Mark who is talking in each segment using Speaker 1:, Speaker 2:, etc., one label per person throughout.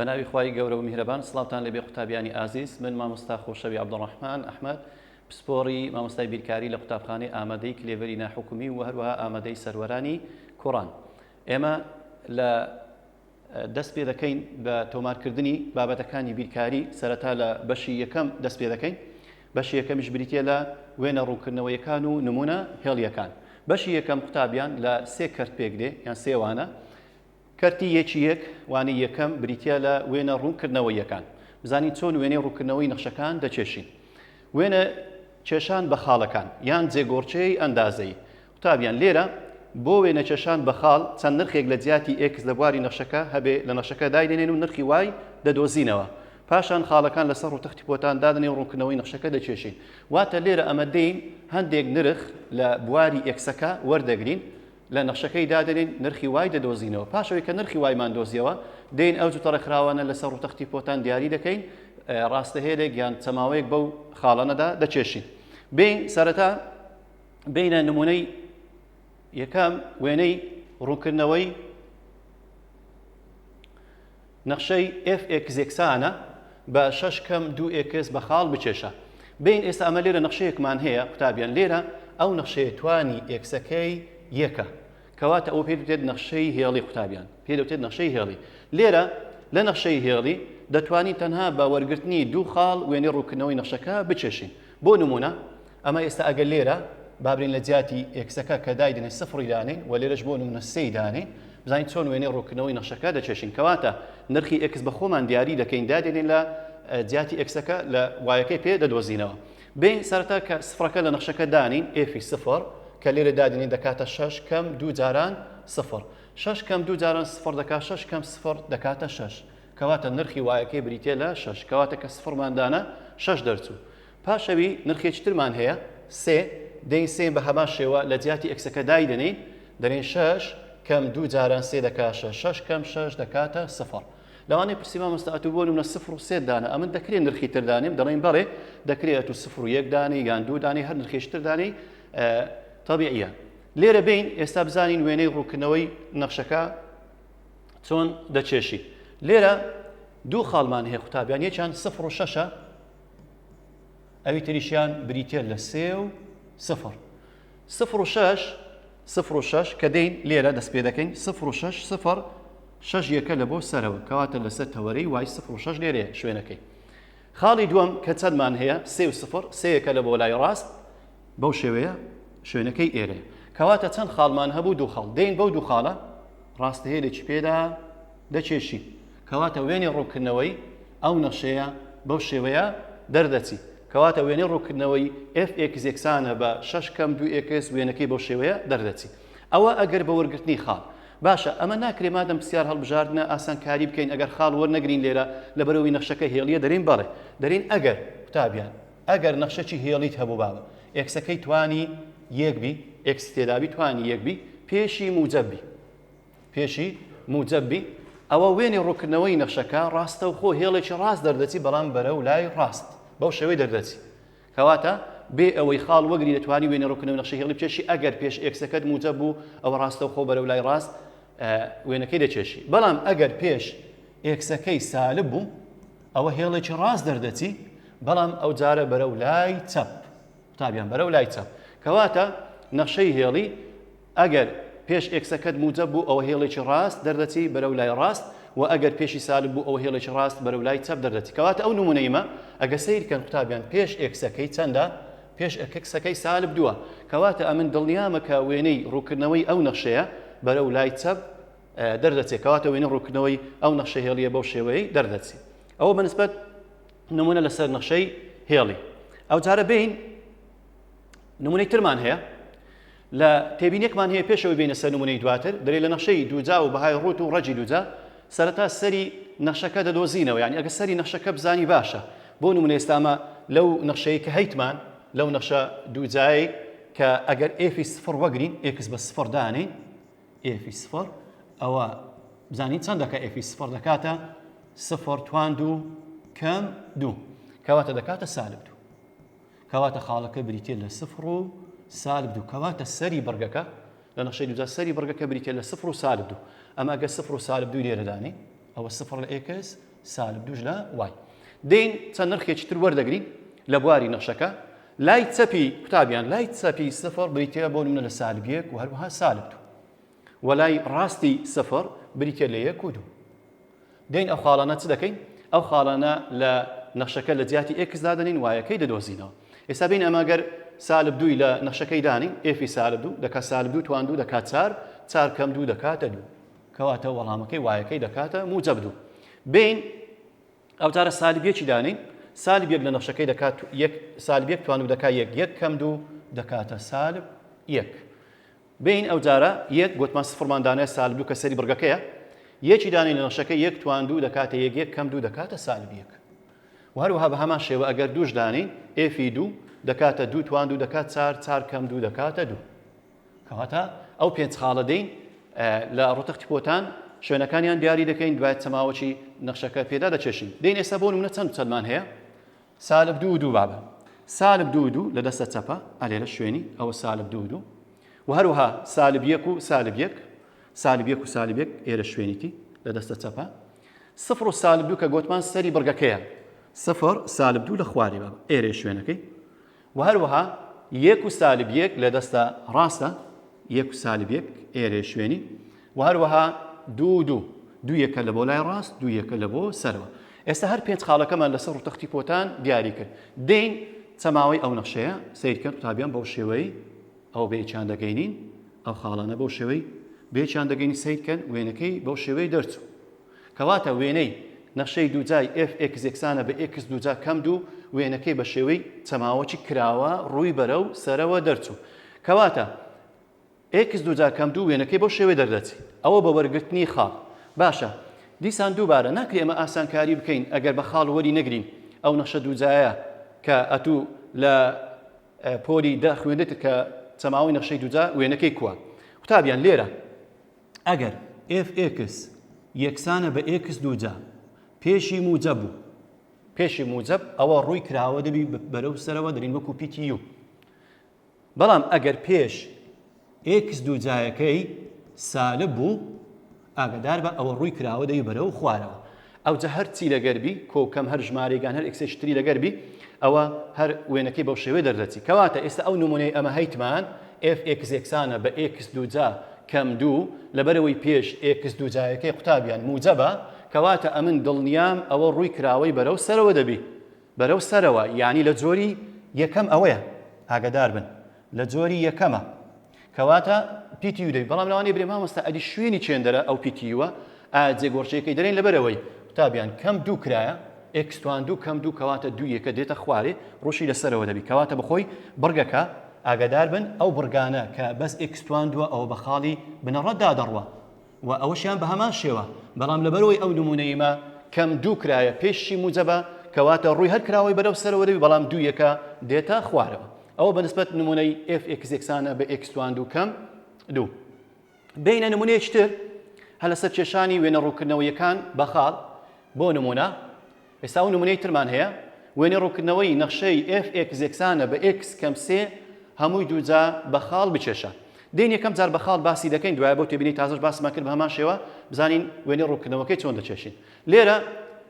Speaker 1: بەناوی خوای گەورە و میهرەبان سڵاوتان لەبێ قوتابیانی ئازیز من مامۆستا خۆشەوی عەبدوڕەحمان ئەحمەد پسپۆڕی مامۆستای بیرکاری لە قوتابخانەی ئامادەی کلێڤەری ناحکومی و هەروەها ئامادەی سەروەرانی کوڕان ئێمە لە دەست پێ دەکەین بە تۆمارکردنی بابەتەکانی بیرکاری سەرەتا لە بەشی یەکەم دەست پێ دەکەین بەشی یەکەمیش بریتیە لە وێنە ڕوونکردنەوەیەکان و نمونە هێڵیەکان بەشی یەکەم قوتابیان لە سێ کەرت پێک دێ یان سێوانە کەرتی یەکی یەک وانی یەکەم بریتیە لە وێنە ڕوونکردنەوەیەکان بزانین چۆن وێنەی ڕوونکردنەوەی نەخشەکان دەچێشین وێنە کێشان بە خاڵەکان یان جێگۆڕچەی ئەندازەی قوتابیان لێرە بۆ وێنە کێشان بە خاڵ چەند نرخێک لە جیاتی ئێکس لە بواری نەخشەکە هەبێ لە نەخشەکە دایدێنێن و نرخی وای دەدۆزینەوە پاشان خاڵەکان لەسەر ڕووتەختی پۆتان دادنێ و ڕوونکردنەوەی نەخشەکە دەچێشین واتە لێرە ئەمە دێین هەندێک نرخ لە بواری ئێکسەکە وەردەگرین لە نەخشەکەی دادنین نرخی وای دەدۆزینەوە پاشەوەی کە نرخی وایمان دۆزیەوە دێین ئەو جوتە ڕێکخراوانە لەسەر ڕووتەختی پۆتان دیاری دەکەین ڕاستەهێرێک یان چەماوەیەک بەو خاڵانەدا دەچێشین بین سەرەتا بینە نمونەی یەکەم وێنەی ڕوونکردنەوەی نەخشەی FX یەکسانە بە 6 کەم 2X بە خاڵ بچێشە بین ئێستا ئەمە لێرە نەخشەیەکمان هەیە قوتابیان لێرە ئەو نەخشەیە توانی ئێکسەکەی یەکە کەواتە ئەو پێ دەوترێت نەخشەی هێڵی قوتابیان پێ دەوترێت نەخشەی هێڵی لێرە لە نەخشەی هێڵی دەتوانین تەنها بە وەرگرتنی دوو خاڵ وێنەی ڕوونکردنەوەی نەخشەکە بچێشین بۆ نمونە ئەمە ئێستا ئەگەر لێرە بابرین لە جیاتی ئێکسەکە کە دایدنێ سفری دانین و لێرەش بۆ نمونە سێی دانین بزانین چۆن وێنەی ڕوونکردنەوەی نەخشەکە دەچێشین کەواتە نرخی ئێکس بە خۆمان دیاری دەکەین دادێنین لە جیاتی ئێکسەکە لە وایەکەی پێ دەدۆزینەوە بین سەرەتا کە سفرەکە لە نەخشەکە دانین ئێفی سفر کە لێرە دادنین دەکاتە 6 کەم 2 جاران سفر 6 کەم 2 جاران سفر دەکات 6 کەم سفر دەکاتە 6 کەواتە نرخی وایەکەی بریتێ لە 6 کەواتە کە سفرماندانە 6 دەرچوو پاشەوی نرخێکی ترمان هەیە سێ دەین سێ بە هەمان شێوە لە جیاتی ئێکسەکە دایدنین دەرێن 6 کەم 2 جاران سێ دەکات 6 کەم 6 دەکاتە سفر لەوانەیە پرسیما مەستەعەت بۆ نمونە سفر و سێ دانە ئەمن دەکرێت نرخی تر دانیم دەڵێن بەڵێ دەکرێت و سفر و یەک دانی یان دوو دانی هەر نرخێکی تر دانی طبیعیە لێرە بین ئێستا بزانین وێنەی ڕوونکردنەوەی نەخشەکە چۆن دەچێشی لێرە دوو خاڵمان هەیە قوتابیان یەکیان سفر و شەشە ئەوی تریشیان بریتێ لە سێ و سفر سفر و شەش کە دەین لێرە دەست پێ دەکەین سفر و شەش سفر شەش یەکە لە بۆ سەرەوە کەواتە لەسەر تەوەرەی وای سفر و شەش لێرەیە شوێنەکەی خاڵی دووەم کە چەندمان هەیە سێ و سفر سێ یەکە لە بۆ لای ڕاست بەو شێوەیە شوێنەکەی ئێرەیە کەواتە چەند خاڵمان هەبوو دوو خاڵ دەین بەو دوو خاڵە ڕاستەهێرێکی پێدا دەچێشی کەواتە وێنەی ڕوونکردنەوەی ئەو نەخشەیە بەو شێوەیە دەردەچی کەواتە وێنەی ڕوونکردنەوەی FX یەکسانە بە 6 کەم 2X وێنەکەی بەو شێوەیە دەردەچی ئەوە ئەگەر بە وەرگرتنی خاڵ باشە ئەمە ناکرێ مادەم پرسیار هەڵبژاردنە ئاسانکاری بکەین ئەگەر خاڵ وەرنەگرین لێرە لە بەرەوەی نەخشەکە هێڵیە دەرین بەڵێ دەرین ئەگەر قوتابیان ئەگەر نەخشەی هێڵیت هەبوو باوە ئێکسەکەی توانی یەکبی ئێکس تێدابی توانی یەکبی پێشی موجەبی ئەوە وێنەی ڕوونکردنەوەی نەخشەکە ڕاستە و خۆ هێڵێکی ڕاست دەردەچی بەڵام بەرەو لای ڕاست بەو شێوەی دەردەچی کەواتە بێ ئەوەی خاڵ وەگری دەتوانی وێنەی ڕوونکردنەوەی نەخشەی هێڵی بچێشی ئەگەر پێش ئێکسەکەت موجەب بوو ئەوە ڕاستە و خۆ بەرەو لای ڕاست وێنەکەی دەچێشی بەڵام ئەگەر پێش ئێکسەکەی سالب بوو ئەوە هێڵێکی ڕاست دەردەچی بەڵام ئەو جارە بەرەو لای چەپ قوتابیان بەرەو لای چەپ کەواتە نەخشەی هێڵی ئەگەر پێش ئێکسەکەت موجەب بوو ئەوە هێڵێکی ڕاست دەردەچی بەرەو لای ڕاست و ئەگەر پێشی سالب بوو ئەوە هێڵێکی ڕاست بەرەو لای چەپ دەردەچی کەواتە ئەو نمونەیمە ئەگە سیرکەن قوتابیان پێش ئێکسەکەی چەندە پێش ئێکسەکەی سالب دووە کەواتە ئەمن دڵنیامە کە وێنەی ڕوونکردنەوەی ئەو نەخشەیە بەرەو لای چەپ دەردەچێت کەواتە وێنەی ڕوونکردنەوەی ئەو نەخشە هێڵیە بەو شێوەیە دەردەچی ئەوە بەنسبەت نمونە لەسەر نەخشەی هێڵی ئەو جارە بین نمونەی ترمان هەیە لە تێبینێکمان هەیە پێشەوەی بینە سەر نمونەی دواتر دەرێ لە نەخشەی دووجا و بەهای ڕوت و ڕەجی دووجا سەرەتا سەری نەخشەکە دەدۆزینەوە یعنی ئەگە سەری نەخشەکە بزانی باشە بۆ نمونە ئێستامە لەو نەخشەیە کە هەیتمان لەو نەخشە دووجایی کە ئەگەر ئێفی سفر وەگرین ئێکس بە سفر دانین ئێفی سفر ئەوە بزانین چەند دەکە ئێفی سفر دەکاتە سفر توان دوو کەم دوو کەواتە دەکاتە سالب دوو کەواتە خاڵەکە بریتێ لە سفر و سالب دوو کەواتە سەری بەرگەکە لە نەخشەی دووجا سەری بەرگەکە بریتێ لە سفر و سالب دوو ئەمە ئەگە سفر و سالب دوو لێرەدانی ئەوە سفر لە ئێکس سالب دوش لا واي دين تنرخي تشتر وردقري لبواري نقشكا لاي تسبي كتابيان لاي تسبي صفر بريتيا بون من السالب يك وهروها سالب دو ولاي راستي صفر بريتيا ليك ودو دين او خالنا تدكين او خالنا لا نقشكا لزياتي اكس دادنين واي كي دوزينا حسابين اما اگر سالب دو الى نقشكا داني اف سالب دو دكا سالب دو توان دو دكا تار كم دو دكا دو كواتا والله واي كي دكاتا موجب دو بين او جار سالب يك داني سالب يك لنقشكي دكات يك سالب يك توانو دكا يك كم دو دكاتا سالب يك بين او جارا يك قلت ما صفر مان داني سالب دو كسري برقكيا يك داني لنقشكي يك تواندو دكاتا يك كم دو دكاتا سالب يك وهروها بهمان شيء واگر دوش داني اف دو دكاتا دو تواندو دكات تار كم دو دكاتا دو كواتا او بينت خالدين لا روتختي بوتان شوێنەکانیان دیاری دەکەین دوای تەماوەی نەخشەکە پێدا دەچێشین دەین ئێستا بۆ نمونە چەند چەندمان هەیە سالب دوو دوو بابە سالب دوو لە دەستە چەپە ئەلێرە شوێنی ئەوە سالب دوو و هەروەها سالب یەک و سالب یەک ئێرە شوێنیتی لە دەستە چەپە صفر و سالب دوو کە گوتمان سەری بڕگەکەیە صفر سالب دوو لە خواری بابە ئێرە شوێنەکەی و هەروەها یەک و سالب یەک لە دەستە ڕاستە یەک و سالب یەک ئێرە شوێنی و هەروەها دوو یەکە لە بۆ لای ڕاست دوو یەکە لە بۆ سەرەوە ئێستا هەر پێنج خاڵەکەمان لەسەر ڕوتەختی پۆتان دیاری کرد دەین چەماوەی ئەو نەخشەیە سیرکەن قوتابیان بەو شێوەی ئەو بێچیان دەگەینین ئەو خاڵانە بەو شێوەی بێچیان دەگەینی سیرکەن وێنەکەی بەو شێوەی دەرچوو کەواتە وێنەی نەخشەی دووجای fx یەکسانە بە x دووجا کەم دوو وێنەکەی بە شێوەی چەماوەی کراوە ڕووی بەرەو سەرەوە دەرچوو کەواتە x دووجا کەم دوو وێنەکەی بەو شێوەی دەردەچێت ئەوە بە وەرگرتنی خاڵ باشە دیسان دووبارە ناکرێ ئەمە ئاسانکاری بکەین ئەگەر بە خاڵ وەری نەگرین ئەو نەخشە دووجایە کە ئەتوو لە پۆلی دەخوێنێت کە چەماوەی نەخشەی دووجا وێنەکەی کووە قوتابیان لێرە ئەگەر fx یەکسانە بە x دووجا پێشی موجب بوو پێشی موجب ئەوە ڕووی کراوە دەبی بەرەو سەرەوە دەرین وەکو PTU بەڵام ئەگەر پێش x دووجایەکەی سالب بوو ئاگدار بە ئەوە ڕووی کراوە دەی بەرەو خوارەوە ئەوجە هەرچی لەگەربی کۆکەم هەر ژمارەیەکان هەر ئکسشتری لەگەربی ئەوە هەر وێنەکەی بەو شێوەیە دەردەچی کەواتە ئێستا ئەو نمونەی ئەمە هەیتمان fx یەکسانە بە x دووجا کەم دوو لەبەرەوەی پێش x دووجایەکەی قوتابیان موجەبە کەواتە ئەمن دڵنیام ئەوە ڕووی کراوەی بەرەو سەرەوە دەبی بەرەو سەرەوە یعنی لە جۆری یەکەم ئەوەیە ئاگدار بن لە جۆری یەکەمە کەواتە PTU دەبی بەڵام لەوانەیە برێ مامۆستا ئەدی شوێنی چێندەرە ئەو PTUوە جێگۆڕچەکەی دەرێن لەبەرەوەی قوتابیان کەم دوو کرایە x توان دوو کەم دوو کەواتە دوو یەکە دێتە خوارێ ڕۆژی لەسەرەوە دەبی کەواتە بخۆی بڕگەکە ئاگدار بن ئەو بڕگانە کە بەس x توان دووە ئەوە بە خاڵی بنەڕەتدا دەڕوە و ئەوەشیان بە هەمان شێوە بەڵام لەبەرەوەی ئەو نمونەیمە کەم دوو کرایە پێشی موجەبە کەواتە ڕووی هەر کراوەی بەرەو سەرەوە دەبی بەڵام دوو یەکە دێتە خوارەوە ئەوە بەنسبەت نمونەی fx یەکسانە بە x توان دوو کەم دوو بینە نمونەیەکی تر هە لەسەر کێشانی وێنە ڕووکردنەوەیەکان بە خاڵ بۆ نمونە ئێستا و نمونەی ترمان هەیە وێنە ڕووکردنەوەی نەخشەی fx یەکسانە بە x کەم سێ هەمووی دووجا بە خاڵ بچێشە دین یەکەم جار بە خاڵ باسی دەکەین دوایە بۆ تێبینی تازەش باسمان کرد بە هەمان شێوە بزانین وێنە ڕووکردنەوەکەی چۆن دەچێشین لێرە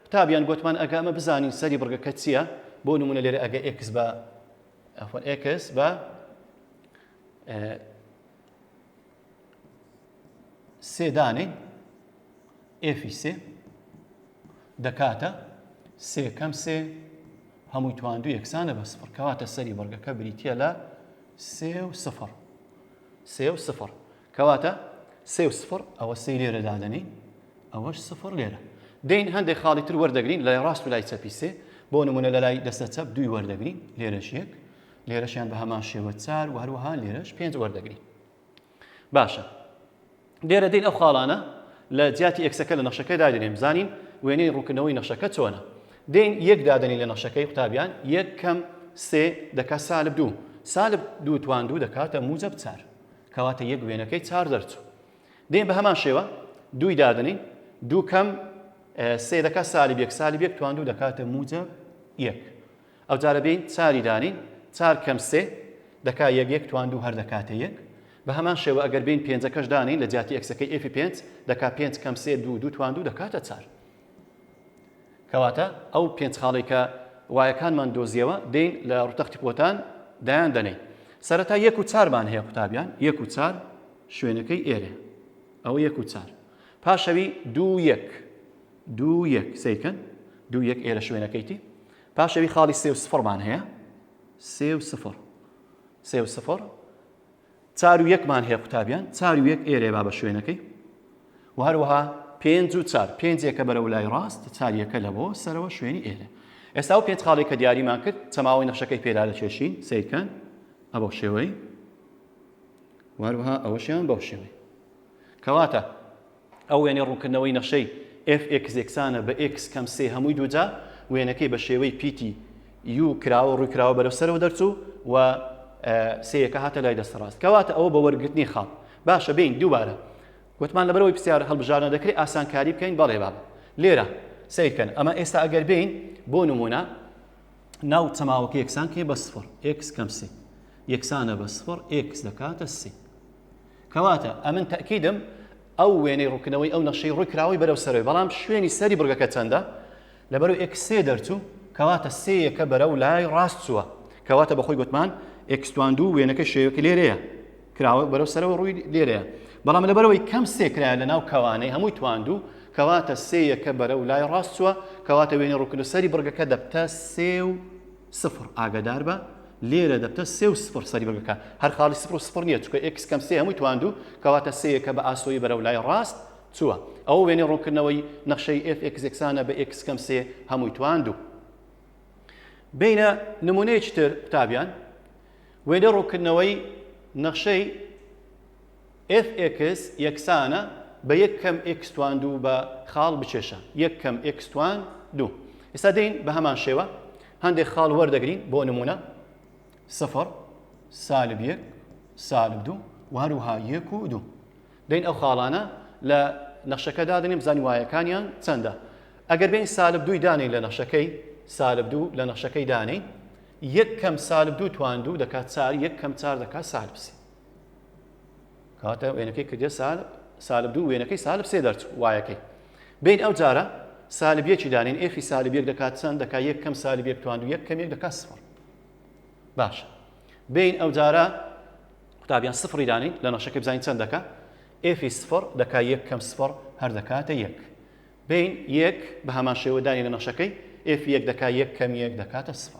Speaker 1: قوتابیان گوتمان ئەگە ئەمە بزانین سەری بڕگەکە چییە بۆ نمونە لێرە ئەگە x بە سێ دانەی ئێفی سێ دەکاتە سێ کەم سێ هەمووی تواندوو یەکسانە بە سفر کەواتە سەری بەرگەکە بریتە لە سێ و سفر کەواتە سێ و سفر ئەوە سێ لێرە دادەنی ئەوەش سفر لێرە دەین هەندێک خاڵی تر وەردەگرین لای ڕاست و لای چەپی سێ بۆ نمونە لە لای دەستە چەپ دووی وەردەگرین لێرەش یەک لێرەشیان بە هەمان شێوە چار و هەروەها لێرەش پێنج وەردەگرین باشە لێرە دەین ئەو خاڵانە لە جیاتی ئەکسەکە لە نەخشەکە دادێنین بزانین وێنەی ڕووکردنەوەی نەخشەکە چۆنە دەین یەک دادەنین لە نەخشەکەی قوتابیان یەک کەم سێ دەکات سالب دوو سالب دوو توان دوو دەکاتە موجب چار کەواتە یەک وێنەکەی چار دەرچوو دەین بە هەمان شێوە دووی دادەنین دوو کەم سێ دەکات سالب یەک توان دوو دەکاتە موجب یەک ئەو جارە بین چاری دانین چار کەم سێ دەکات یەک توان دوو هەر دەکاتە یەک بە هەمان شێوە ئەگەر بین پێنجەکەش دانین لە جیاتی ئەکسەکەی ئێفی پێنج دەکات پێنج کەم سێ دوو توان دوو دەکاتە چار کەواتە ئەو پێنج خاڵی کە وایەکانمان دۆزیەوە دێن لە ڕوتەختی پۆتان دایان دەنێ سەرەتا 1 و 4مان هەیە قوتابیان 1 و 4 شوێنەکەی ئێرە ئەو 1 و 4 پاشەوی 2 1 2 1 سیکەن 2 1 ئێرە شوێنەکەیتی پاشەوی خاڵی 3 و 0مان هەیە 3 و 0 3 و 0 4 و 1مان هەیە قوتابیان 4 و 1 ئێرێ با بە شوێنەکەی و هەروەها 5 و 4 5 یەکە بەرەو لای ڕاست 4 یەکە لەبۆ سەرەوە شوێنی ئێرە ئێستا ئەو پێنج خاڵی کە دیاریمان کرد چەماوەی نەخشەکەی پێدا دەچێشین سیکەن ئەوە شێوەی وهروەها ئەوەشیان بەو شێوەی کەواتە ئەو وێنەی ڕوونکردنەوەی نەخشەی fx یەکسانە بە x کەم سێ هەمووی دووجا وێنەکەی بە شێوەی پیتی u کراوە ڕووی کراوە بەرەو سەرەوە دەرچوو و سێیەکە هاتە لای دەستەڕاست کەواتە ئەوە بە وەرگرتنی خاڵ باشە بین دووبارە گوتمان لەبەرەوەی پرسیار هەڵبژارنە دەکرێت ئاسانکاری بکەین بەڵێ بابە لێرە سیرکەن ئەمە ئێستا ئەگەر بین بۆ نمونە ناو چەماوەکە یەکسان کێ بە سفر x کەم سێ یەکسانە بە سفر x دەکاتە سێ کەواتە ئەمن تەکیدم ئەو وێنەی ڕوونکردنەوەی ئەو نەخشەی ڕووی کراوەی بەرەو سەرەوەی بەڵام شوێنی سەری بڕگەکە چەندە لەبەرەوە x سێ دەرچوو کەواتە سێیەکە بەرەو لای ڕاست چووە کەواتە بەخۆی گوتمان x توان دوو وێنەکە شێوەکە لێرەیە کراوە بەرەو سەرەوە ڕووی لێرەیە بەڵام لەبەرەوەی کەم سێ کرایە لە ناو کەوانەی هەمووی تواندوو کەواتە سێیەکە بەرەو لای ڕاست چووە کەواتە وێنەی ڕوونکردن سەری بڕگەکە دەبتە 3 و 0 ئاگادار بە لێرە دەبتە 3 و 0 سەری بڕگەکە هەر خاڵی 0 و 0 نییە چونکە x کەم سێ هەمووی تواندوو کەواتە سێیەکە بە ئاسۆیی بەرەو لای ڕاست چووە ئەو وێنەی ڕوونکردنەوەی نەخشەی fx یەکسانە بە x کەم سێ هەمووی تواندوو بینە نمونەیەکی تر قوتابیان وێنەی ڕوونکردنەوەی نەخشەی fx یەکسانە بە 1 کەم x توان دوو بە خاڵ بچێشە 1 کەم x توان دوو ئێستا دێین بە هەمان شێوە هەندێک خاڵ وەردەگرین بۆ نمونە 0 سالب 1 سالب 2 و هەروەها 1 و 2 دێین ئەو خاڵانە لە نەخشەکەدا دەنێم بزانین وایەکانیان چەندە ئەگەر بین سالب 2 دانین لە نەخشەکەی سالب 2 لە نەخشەکەی دانین 1 کەم سالب 2 توان 2 دەکات 4 1 کەم 4 دەکات سالب 3 کەواتە وێنەکەی کردێ سالب 2 وێنەکەی سالب 3 دەرچوو وایەکەی بین ئەو جارە سالب 1 دانین f سالب 1 دەکات چەند دەکات 1 کەم سالب 1 توان 2 1 کەم 1 دەکات 0 باشە بین ئەو جارە قوتابیان 0 دانین لە نەخشەکەی بزانین چەند دەکات f 0 دەکات 1 کەم 0 هەر دەکاتە 1 بین 1 بە هەمان شێوە دانین لە نەخشەکەی f 1 دەکات 1 کەم 1 دەکاتە 0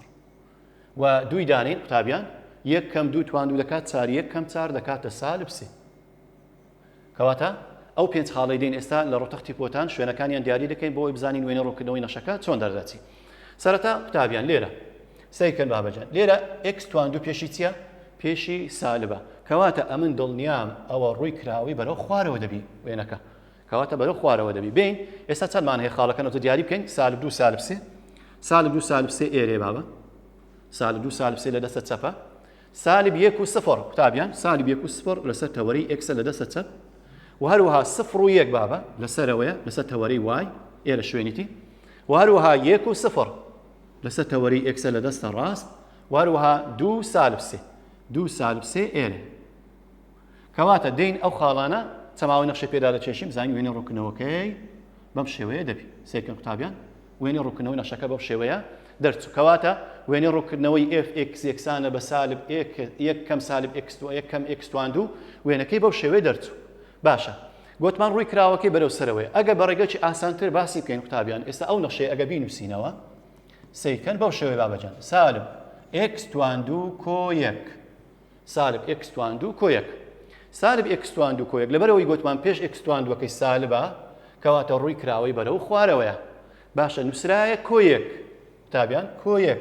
Speaker 1: و 2 دانین قوتابیان 1 کەم 2 توان 2 دەکات 4 1 کەم 4 دەکاتە سالب 3 کەواتە ئەو پێنج خاڵی دێن ئێستا لە ڕوتەختی پۆتان شوێنەکانیان دیاری دەکەین بۆ ئەوی بزانین وێنەی ڕوونکردنەوەی نەخشەکە چۆن دەردەچی سەرەتا قوتابیان لێرە سەیرکەن بابەجان لێرە x توان دوو پێشی چییە پێشی سالبە کەواتە ئەمن دڵنیام ئەوە ڕووی کراوی بەرەو خوارەوە دەبی وێنەکە کەواتە بەرەو خوارەوە دەبی بین ئێستا چەندمان هەیە خاڵەکەنەوە دیاری بکەین سالب 2 سالب 3 سالب 2 سالب 3 ئێرێ بابە سالب 2 سالب 3 لە دەستە چەپە سالب 1 و 0 قوتابیان سالب 1 و 0 لەسەر تەوەری x لە دەستە چەپ و هەروەها 0 و 1 بابە لەسەرەوەیە لەسەر تەوەری y ئێرە شوێنیتی و هەروەها 1 و 0 لەسەر تەوەری x لە دەستە ڕاست و هەروەها 2 سالب 3 2 سالب 3 ئێرە کەواتە دێین ئەو خاڵانە چەماوەی نەخشەی پێدا دەچێشین بزانین وێنەی ڕوونکردنەوەکەی بەم شێوەیە دەبی سێکەم قوتابیان وێنەی ڕوونکردنەوەی نەخشەکە بەم شێوەیە دەرچوو کەواتە وێنەی ڕوونکردنەوەی fx یەکسانە بە سالب 1 کەم سالب x 1 کەم x توان 2 وێنەکەی بەو شێوەیە دەرچوو باشە گوتمان ڕووی کراوەکەی بەرەو سەرەوەی ئەگە بە ڕێگەی ئاسانتر باسی بکەین قوتابیان ئێستا ئەو نەخشەیە ئەگە بینوسینەوە سەیکەن بەو شێوەیە بابەجان سالب x توان 2 کۆ 1 سالب x توان 2 کۆ 1 سالب x توان 2 کۆ 1 لەبەرەوەی گوتمان پێش x توان 2 کەی سالبە کەواتە ڕووی کراوەی بەرەو خوارەوەیە باشە نووسرایە کۆ 1 قوتابیان کۆ 1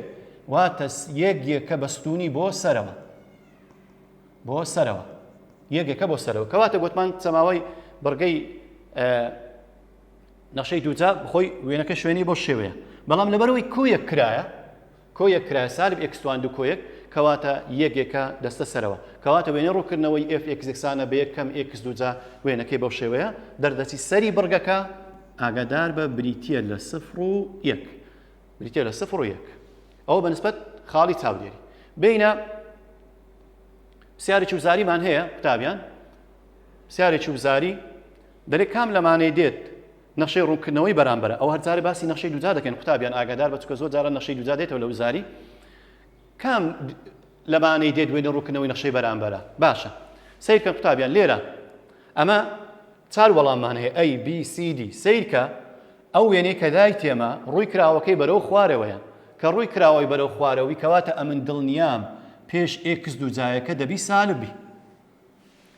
Speaker 1: واتە یەکێکە بەستوونی بۆ سەرەوە یەکێکە بۆ سەرەوە کەواتە گوتمان چەماوەی بڕگەی نەخشەی دووجا بخۆی وێنەکە شوێنی بۆ شێوەیە بەڵام لەبەرەوەی کۆ 1 کرایە سالب x توان 2 کۆ 1 کەواتە یەکێکە دەستە سەرەوە کەواتە وێنەی ڕوونکردنەوەی fx یەکسانە بە 1 کەم x دووجا وێنەکەی بەو شێوەیە دەردەچی سەری بڕگەکە ئاگادار بە بریتیە لە 0 و 1 بریتیە لە 0 و 1 ئەوە بەنسبەت خاڵی چاودێری بینە پرسیارێکی وزاریمان هەیە قوتابیان پرسیارێکی وزاری دەرێ کام لەمانەی دێت نەخشەی ڕوونکردنەوەی بەرامبەرە ئەو هەرجارە باسی نەخشەی دووجا دەکەن قوتابیان ئاگادار بە چکە زۆر جارە نەخشەی دووجا دێتەوە لە وزاری کام لەمانەی دێت دوێنێ ڕوونکردنەوەی نەخشەی بەرامبەرە باشە سیرکە قوتابیان لێرە ئەمە چار وەڵاممان هەیە A B C D سیرکە ئەو وێنەی کە دای تێمە ڕووی کراوەکەی بەرەو خوارەوەیە کە ڕووی کراوەی بەرەو خوارەوەی کەواتە ئەمن دڵنیام پێش x دووجایەکە دەبی سالبی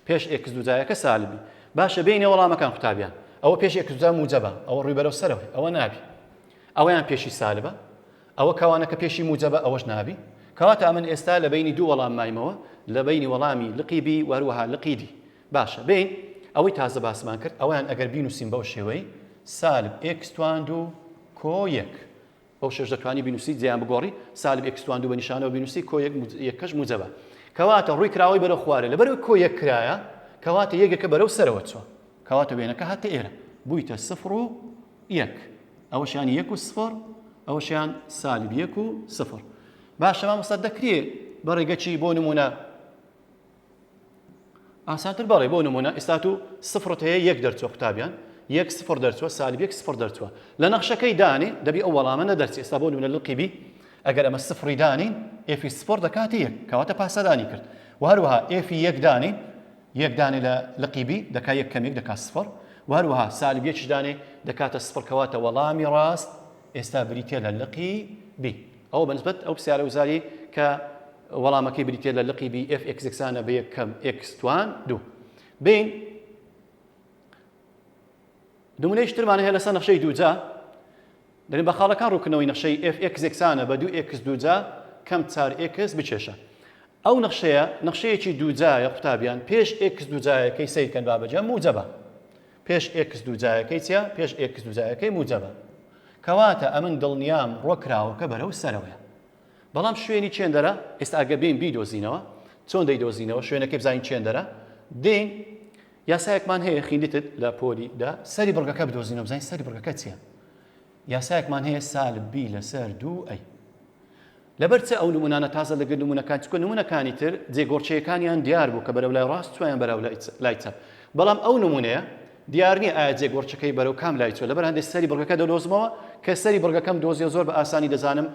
Speaker 1: پێش x دووجایەکە سالبی باشە بینێ وەڵامەکان قوتابیان ئەوە پێش x دووجا موجەبە ئەوە ڕووی بەرەو سەرەوەی ئەوە نابی ئەوەیان پێشی سالبە ئەوە کەوانەکە پێشی موجەبە ئەوەش نابی کەواتە ئەمن ئێستا لە بینی دوو وەڵام مایمەوە لە بینی وەڵامی لقی بی وەروەها لقی دی باشە بین ئەوەی تازە باسمان کرد ئەویان ئەگەر بینوسین بەو شێوەی سالب x توان دوو کۆ یەک ئەو شەش دەتوانی بینوسی جیان بگۆڕی سالب x توان دوو بە نیشانەوە بینوسی کۆ یەکەش موجەبە کەواتە ڕووی کراوەی بەرەو خوارە لەبەرەوەی کۆ یەک کرایە کەواتە یەکێکە بەرەو سەرەوە چووە کەواتە وێنەکە هاتە ئێرە بوویتە سفر و یەک ئەوەشیان یەک و سفر ئەوەشیان سالب یەک و سفر باشە مامۆستا دەکرێت بەڕێگەچی بۆ نمونە ئاسانتر بەڵێ بۆ نمونە ئێستا تو سفرت هەیە یەک دەرچوە قوتابیان یەک سفر دەرچوە سالب یەک سفر دەرچوە لە نەخشەکەی دانێ دەبی ئەو وەڵامە نەدەرچێت ئێستا بۆ نمونە لقی بی ئەگەر ئەمە سفری دانین ئێفی سفر دەکاتە یەک کەواتە پاسەدانی کرد و هەروەها ئێفی یەک دانین یەک دانێ لە لقی بی دەکا یەک کەمێک دەکات سفر و هەروەها سالب یەکش دانێ دەکاتە سفر کەواتە وەڵامی ڕاست ئێستا بریتێ لە لقی بی ئەو بەنسبەت ئەو پرسیارە وزاری کە وەڵامەکەی بریتێ لە لقی بی f x یەکسانە بە یەک کەم x توان دوو بین نمونەی شترمان هەیە لەسەر نەخشەی دووجا دەرێن بە خاڵەکان ڕوونکردنەوەی نەخشەی f x یەکسانە بە 2x دووجا کەم 4x بچێشە ئەو نەخشەیە نەخشەیەکی دووجایە قوتابیان پێش x دووجایەکەی سیرکەن بابەجە موجەبە پێش x دووجایەکەی چیە پێش x دووجایەکەی موجەبە کەواتە ئەمن دڵنیام ڕۆکراوەکە بەرەو سەرەوەیە بەڵام شوێنی چێندەرە ئێستا ئەگە بین بیدۆزینەوە چۆن دەیدۆزینەوە شوێنەکەی بزانین چێندەرە دین یاسایەکمان هەیە خیندتت لە پۆلیدا سەری بڕگەکە بدۆزینەوە بزانین سەری بڕگەکە چییە یاسایەکمان هەیە سالب بی لەسەر دوو ئەی لەبەر چ ئەو نمونانە تازە لەگەر نمونەکان چکە نمونەکانی تر جێگۆڕچەیەکانیان دیار بوو کە بەرەو لای ڕاست چوایان بەرەو لای چەپ بەڵام ئەو نمونەیە دیار نییە ئایا جێگۆڕچەکەی بەرەو کام لای چوە لەبەر هەندێک سەری بڕگەکە دەدۆزمەوە کە سەری بڕگەکەم دۆزیە زۆر بە ئاسانی دەزانم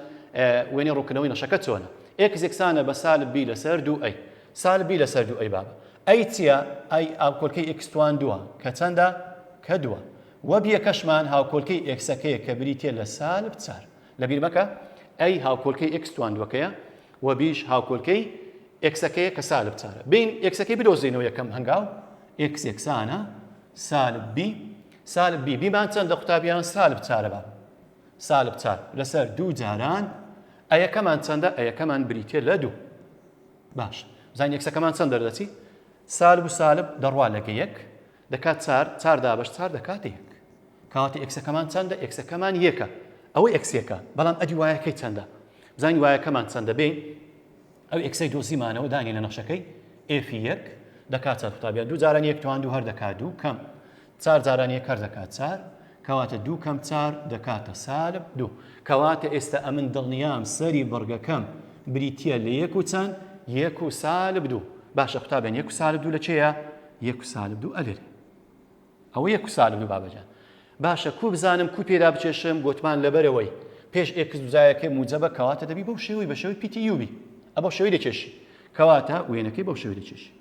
Speaker 1: وێنەی ڕوونکردنەوەی نەخشەکە چۆنە x یەکسانە بە سالب بی لەسەر دوو ئەی سالب بی لەسەر دوو ئەی بابە ئەی چییە ئەی هاوکۆلکەی x توان دووە کە چەندە کە دووە وە بیەکەشمان هاوکۆلکەی ئێکسەکەیە کە بریتێ لە سالب چار لەبیر مەکە ئەی هاوکۆلکەی x توان دووەکەیە و بیش هاوکۆلکەی ئێکسەکەیە کە سالب چارە بین ئێکسەکەی بدۆزینەوە یەکەم هەنگاو x یەکسانە سالب بی بیمان چەندە قوتابیان سالب چارە بابە سالب چار لەسەر دوو جاران ئەیەکەمان چەندە ئەیەکەمان بریتێ لە دوو باش زانین یەکسەکەمان چەند دەردەچی سالب و سالب دەڕوا لەگە یەک دەکات چار دابەش چار دەکاتە یەک کەواتە ئێکسەکەمان چەندە ئێکسەکەمان یەکە ئەوەی ئێکسێکە بەڵام ئەدی وایەکەی چەندە زانین وایەکەمان چەندە بین ئەو ئێکسەی دۆزیمانەوە دانی لە نەخشەکەی ئێفی یەک دەکات چەند قوتابیان دوو جاران یەک توان دوو هەر دەکات دوو کەم چار جاران یەک هەر دەکات چار کەواتە دوو کەم چار دەکاتە سالب دوو کەواتە ئێستا ئەمن دڵنیام سەری بڕگەکەم بریتیە لە یەک و چەند یەک و سالب دوو باشە قوتابیان یەک و سالب دوو لە چێیە یەک و سالب دوو ئەلێرێ ئەوە یەک و سالب دوو بابەجان باشە کو بزانم کو پێدا بچێشم گوتمان لەبەرەوەی پێش x دووجایەکەی موجەبە کەواتە دەبی بەو شێوەی بە شێوەی پیتی یوبی ئەبەو شێوەی دەچێشی کەواتە وێنەکەی بەو شێوەی دەچێشی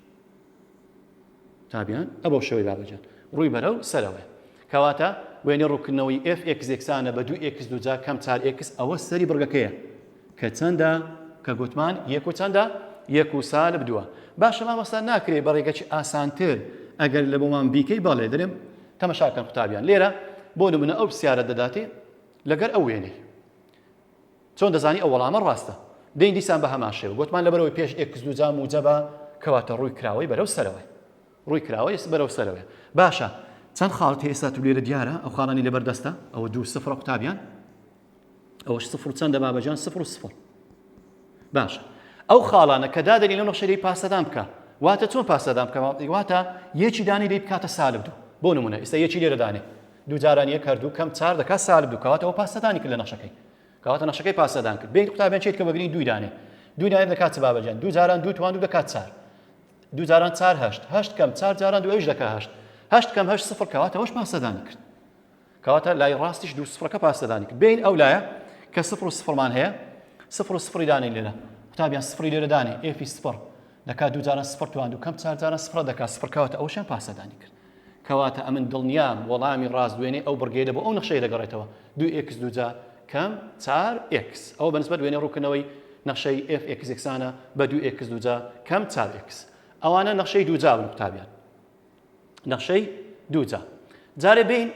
Speaker 1: تابیان ئەبەو شێوەی بابەجان ڕووی بەرەو سەرەوەی کەواتە وێنەی ڕوونکردنەوەی f x یەکسانە بە 2x دووجا کەم 4x ئەوە سەری بڕگەکەیە کە چەندە کە گوتمان یەک و چەندە یەک و سالب دووە باشە مامۆستا ناکرێت بەڕێگەی ئاسانتر ئەگەر لە بۆمان بیکەی باڵێ دەرێم تەمەشاکەن قوتابیان لێرە بۆ نمونە ئەو پرسیارە دەداتێ لەگەر ئەو وێنەی چۆن دەزانی ئەو وەڵامە ڕاستە دەین دیسان بە هەمان شێوە گوتمان لەبەرەوەی پێش x دووجا موجەبە کەواتە ڕووی کراوەی بەرەو سەرەوەی ڕووی کراوەی بەرەو سەرەوەی باشە چەند خاڵت هەیە ئێستا تو لێرە دیارە ئەو خاڵانی لەبەردەستە ئەوە دوو سفرە قوتابیان ئەوەش سفر چەندە بابەجان سفر و سفر باشە ئەو خاڵانە کە دادەنی لەو نەخشەی پاسەدان بکە واتە چۆن پاسەدان بکە واتە یەکی دانی دەی بکاتە سالب دوو بۆ نمونە ئێستا یەکی لێرە دانێ دوو جاران یەک هەردوو کەم چار دەکات سالب دوو کەواتە ئەوە پاسەدانی کرد لە نەخشەکەی کەواتە نەخشەکەی پاسەدان کرد بێت قوتابیان چێت کە بەگرین دووی دانێ دووی دانێ دەکات چ بابەجان دوو جاران دوو توان دوو دەکات چار دوو جاران چار هەشت هەشت کەم چار جاران دوو ئەوش دەکات هەشت هەشت کەم هەشت سفر کەواتە ئەوەش پاسەدانی کرد کەواتە لای ڕاستیش دوو سفرەکە پاسدانی کرد بین ئەو لایە کە سفر و سفرمان هەیە سفر و سفری دانەی لێرە قوتابیان سفری لێرە دانێ ئێفی سفر دەکات دوو جاران سفر توان و کەم چار جاران سفر دەکات سفر کەواتە ئەوشیان پاسەدانی کرد کەواتە ئەمن دڵنیام وەڵامی ڕاست دوێنێ ئەو بڕگەیە بۆ ئەو نەخشەیە دەگەڕێتەوە 2x دوجا کەم 4x ئەو بەنسبەت دوێنێ ڕووکردنەوەی نەخشەی fx یەکسانە بە 2x دوجا کەم 4x ئەوانە نەخشەی دووجا بن قوتابیان نەخشەی دووجا جارێ بین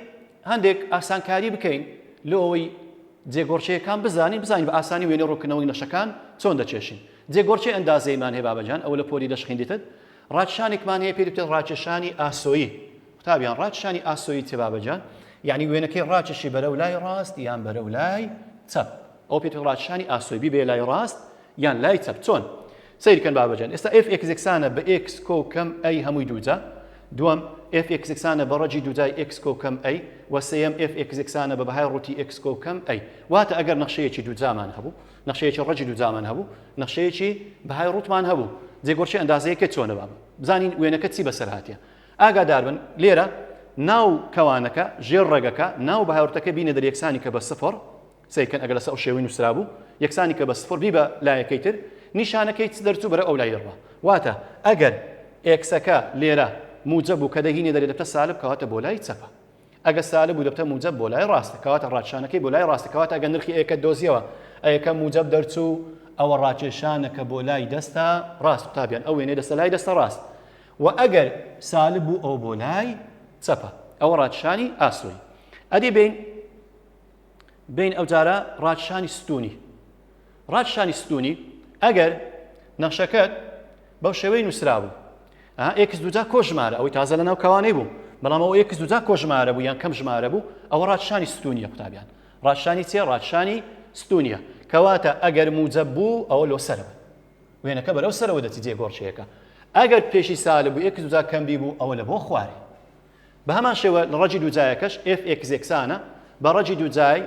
Speaker 1: هەندێک ئاسانکاری بکەین لە ئەوەی جێگۆرچەیەکان بزانین بە ئاسانی وێنێ ڕووکردنەوەی نەخشەکان چۆن دەچێشین جێگۆرچەی ئەندازەیەمان هەیە بابەجان ئەو لە پۆلی دەشخیندیتت ڕاکێشانێکمان هەیە پێی دەوترێت ڕاکێشانی ئاسۆیی قوتابیان ڕاکێشانی ئاسۆیی چێ بابەجان یعنی وێنەکەی ڕاکێشی بەرەو لای ڕاست یان بەرەو لای چەپ ئەو پێی دەوترێت ڕاکێشانی ئاسۆیی بێ لای ڕاست یان لای چەپ چۆن سەیرکەن بابەجان ئێستا fx یەکسانە بە x کۆ کەم a هەمووی دووجا دووەم fx یەکسانە بە ڕەجی دووجای x کۆ کەم a و سێیەم fx یەکسانە بە بەهای ڕووتی x کۆ کەم a واتە ئەگەر نەخشەیەکی دووجامان هەبوو نەخشەیەکی ڕەجی دووجامان هەبوو نەخشەیەکی بەهای ڕووتمان هەبوو جێگۆرچی ئەندازەیەکە چۆنە بابە بزانین وێنەکە چی بەسەر هاتیە ئاگادار بن لێرە ناو کەوانەکە ژێر ڕێگەکە ناو بەهاورتەکە بینە دەر یەکسانی کە بە سفر سەیکەن ئەگەر لەسەر ئەو شێوەی نووسرا بوو یەکسانی کە بە سفر بی بە لایەکەی تر نیشانەکەی چ دەرچوو بەرە ئەو لای دەڕوا واتە ئەگەر ئێکسەکە لێرە موجب بوو کە دەهینێ دەرێ دەبتە سالب کەواتە بۆ لای چەپە ئەگە سالب بوو دەبتە موجب بۆ لای ڕاستە کەواتە ڕاکێشانەکەی بۆ لای ڕاستە کەواتە ئەگەر نرخی ئەیەکە دۆزیەوە ئەیەکە موجب دەرچوو ئەوە ڕاکێشانەکە بۆ لای دەستە ڕاست قوتابیان ئەو وێنەی دەستە لای دەستە ڕاست و ئەگەر سالب بوو ئەو بۆ لای چەپە ئەوە ڕاکێشانی ئاسۆیی ئەدی بین ئەو جارە ڕاکێشانی ستونی ئەگەر نەخشەکەت بەو شێوەی نووسرا بوو x دوجا کۆژمارە ئەوەی تازە لە ناو کەوانەی بوو بەڵام ئەو x دوجا کۆژمارە بوو یان کەم ژمارە بوو ئەوە ڕاکێشانی ستونیە قوتابیان ڕاکێشانی چێ ڕاکێشانی ستونیە کەواتە ئەگەر موجب بوو ئەوە لۆ سەرەوە وێنەکە بەرەو سەرەوە دەچی جێگۆرچەیەەکە ئەگەر پێشی سالب بوو x دوجا کەمبی بوو ئەوە لە بۆ خوارێ بە هەمان شێوە لە ڕەجی دووجایەکەش fx یەکسانە بە ڕەجی دووجای